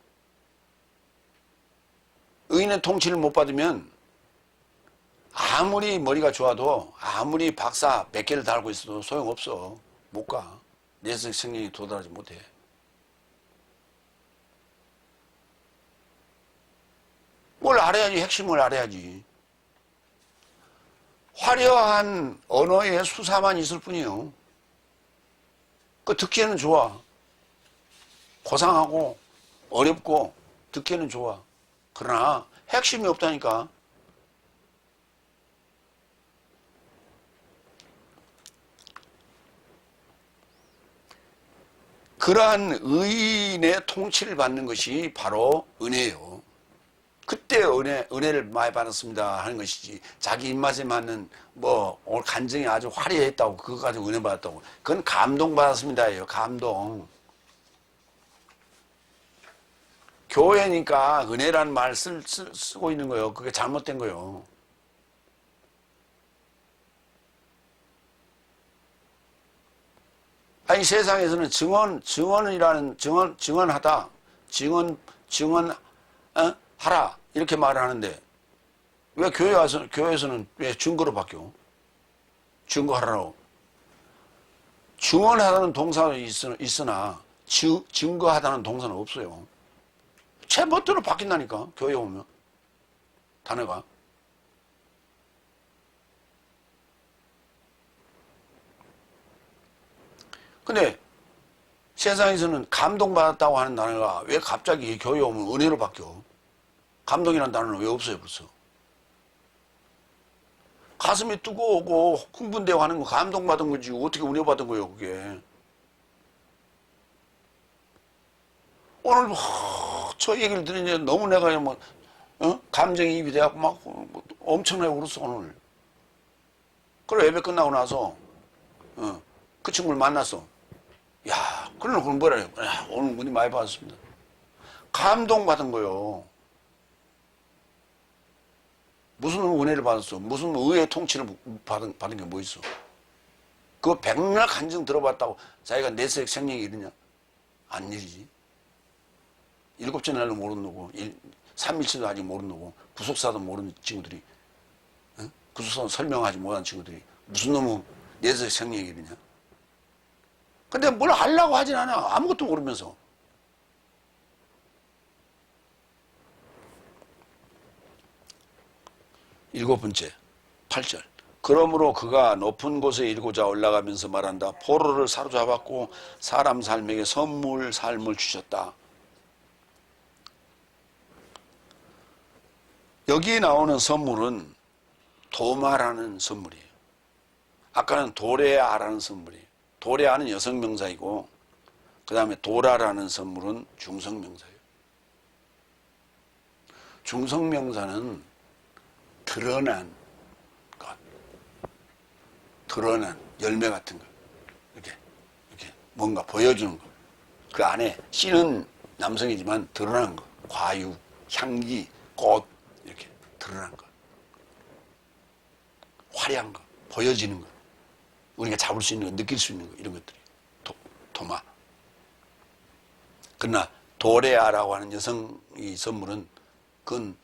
의인의 통치를 못 받으면 아무리 머리가 좋아도, 아무리 박사 몇 개를 달고 있어도 소용없어. 못 가. 내세적 생명에 도달하지 못해. 뭘 알아야지. 핵심을 알아야지. 화려한 언어의 수사만 있을 뿐이에요. 그 듣기에는 좋아. 고상하고 어렵고 듣기에는 좋아. 그러나 핵심이 없다니까. 그러한 의인의 통치를 받는 것이 바로 은혜예요. 그때 은혜를 많이 받았습니다 하는 것이지, 자기 입맛에 맞는 오늘 간증이 아주 화려했다고 그거 가지고 은혜 받았다고, 그건 감동받았습니다예요. 감동. 교회니까 은혜라는 말 쓰고 있는 거예요. 그게 잘못된 거예요. 아니, 세상에서는 증언하다, 하라 이렇게 말을 하는데, 왜 교회에서는 왜 증거로 바뀌어? 증거하라고. 증언하다는 동사는 있으나 증거하다는 동사는 없어요. 제멋대로 바뀐다니까, 교회 오면 단어가. 근데 세상에서는 감동받았다고 하는 단어가 왜 갑자기 교회 오면 은혜로 바뀌어? 감동이라는 단어는 왜 없어요 벌써? 가슴이 뜨거우고 흥분되고 하는 거 감동받은 거지, 어떻게 은혜 받은 거예요 그게? 오늘 저 얘기를 들으니 너무 내가 감정이입이 돼갖고 막 엄청나게 울었어 오늘. 그래, 예배 끝나고 나서 그 친구를 만났어. 야, 그럼 뭐라 해요? 오늘 은혜 많이 받았습니다. 감동받은 거요. 무슨 은혜를 받았어? 무슨 의의 통치를 받은 게 뭐 있어? 그거 백날 간증 들어봤다고 자기가 내세적 생명이 이르냐? 안 일이지. 7째 날도 모르는 거고, 3일째도 아직 모르는 거고, 구속사도 모르는 친구들이, 구속사도 설명하지 못한 친구들이 무슨 놈의 내세적 생명이 이르냐? 근데 뭘 하려고 하진 않아. 아무것도 모르면서. 일곱 번째, 8절. 그러므로 그가 높은 곳에 이르고자 올라가면서 말한다. 포로를 사로잡았고 사람 삶에게 삶을 주셨다. 여기에 나오는 선물은 도마라는 선물이에요. 아까는 도레아라는 선물이에요. 도레아는 여성명사이고, 그 다음에 도라라는 선물은 중성명사예요. 중성명사는 드러난 것, 드러난 열매 같은 것, 이렇게 뭔가 보여주는 것. 그 안에 씨는 남성이지만 드러난 것, 과육, 향기, 꽃, 이렇게 드러난 것. 화려한 거, 보여지는 거, 우리가 잡을 수 있는 거, 느낄 수 있는 거, 이런 것들이 도마. 그러나 도레아라고 하는 여성의 선물은 그건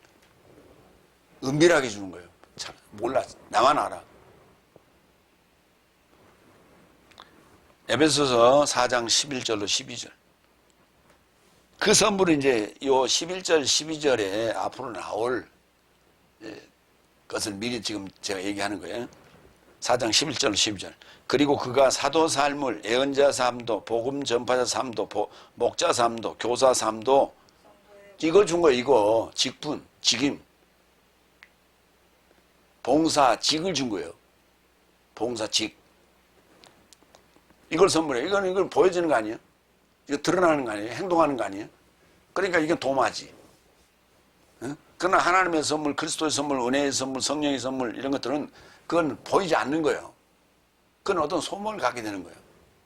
은밀하게 주는 거예요. 참 몰라, 나만 알아. 에베소서 4장 11절로 12절. 그 선물은 이제 요 11절, 12절에 앞으로 나올 것을 미리 지금 제가 얘기하는 거예요. 4장 11절로 12절. 그리고 그가 사도 삶을, 예언자 삶도, 복음 전파자 삶도, 목자 삶도, 교사 삶도, 이거 준 거예요. 이거 직분, 직임, 봉사직을 준 거예요. 봉사직. 이걸 선물해. 이걸 보여주는 거 아니에요? 이거 드러나는 거 아니에요? 행동하는 거 아니에요? 그러니까 이건 도마지. 응? 그러나 하나님의 선물, 그리스도의 선물, 은혜의 선물, 성령의 선물, 이런 것들은 그건 보이지 않는 거예요. 그건 어떤 소문을 갖게 되는 거예요.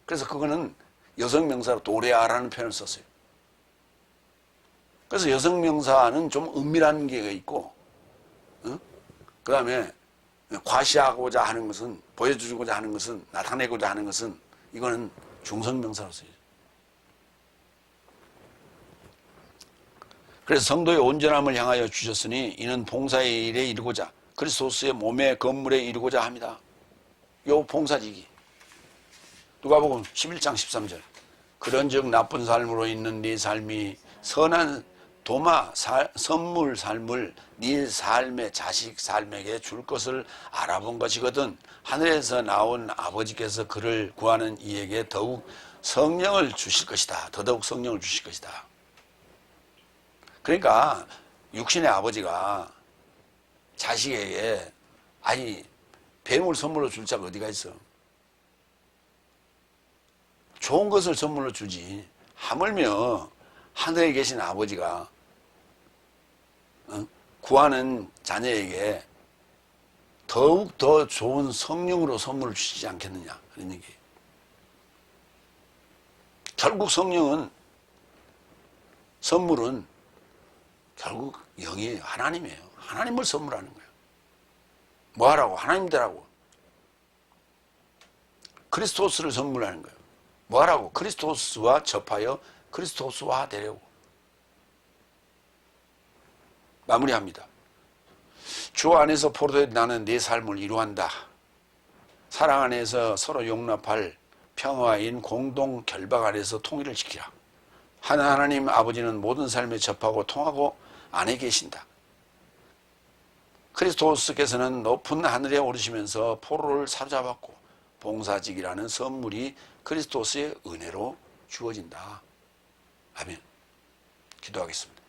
그래서 그거는 여성명사로 도레아라는 표현을 썼어요. 그래서 여성명사는 좀 은밀한 게 있고, 응? 그 다음에 과시하고자 하는 것은, 보여주고자 하는 것은, 나타내고자 하는 것은, 이거는 중성명사로 써요. 그래서 성도의 온전함을 향하여 주셨으니 이는 봉사의 일에 이르고자 그리스도의 몸의 건물에 이르고자 합니다. 요 봉사직이. 누가복음 11장 13절. 그런즉 나쁜 삶으로 있는 네 삶이 선한 도마 선물 삶을 네 삶의 자식 삶에게 줄 것을 알아본 것이거든. 하늘에서 나온 아버지께서 그를 구하는 이에게 더욱 성령을 주실 것이다. 더더욱 성령을 주실 것이다. 그러니까 육신의 아버지가 자식에게 아니 뱀을 선물로 줄 자가 어디가 있어. 좋은 것을 선물로 주지. 하물며 하늘에 계신 아버지가 구하는 자녀에게 더욱 더 좋은 성령으로 선물을 주시지 않겠느냐 그런 얘기예요. 결국 성령은 선물은 결국 영이에요. 하나님이에요. 하나님을 선물하는 거예요. 뭐하라고? 하나님들하고 그리스도스를 선물하는 거예요. 뭐하라고? 그리스도스와 접하여 그리스도스화 되려고. 마무리합니다. 주 안에서 포로된 나는 내 삶을 이루한다. 사랑 안에서 서로 용납할 평화인 공동 결박 안에서 통일을 지키라. 하나님 아버지는 모든 삶에 접하고 통하고 안에 계신다. 그리스도스께서는 높은 하늘에 오르시면서 포로를 사로잡았고 봉사직이라는 선물이 그리스도스의 은혜로 주어진다. 아멘. 기도하겠습니다.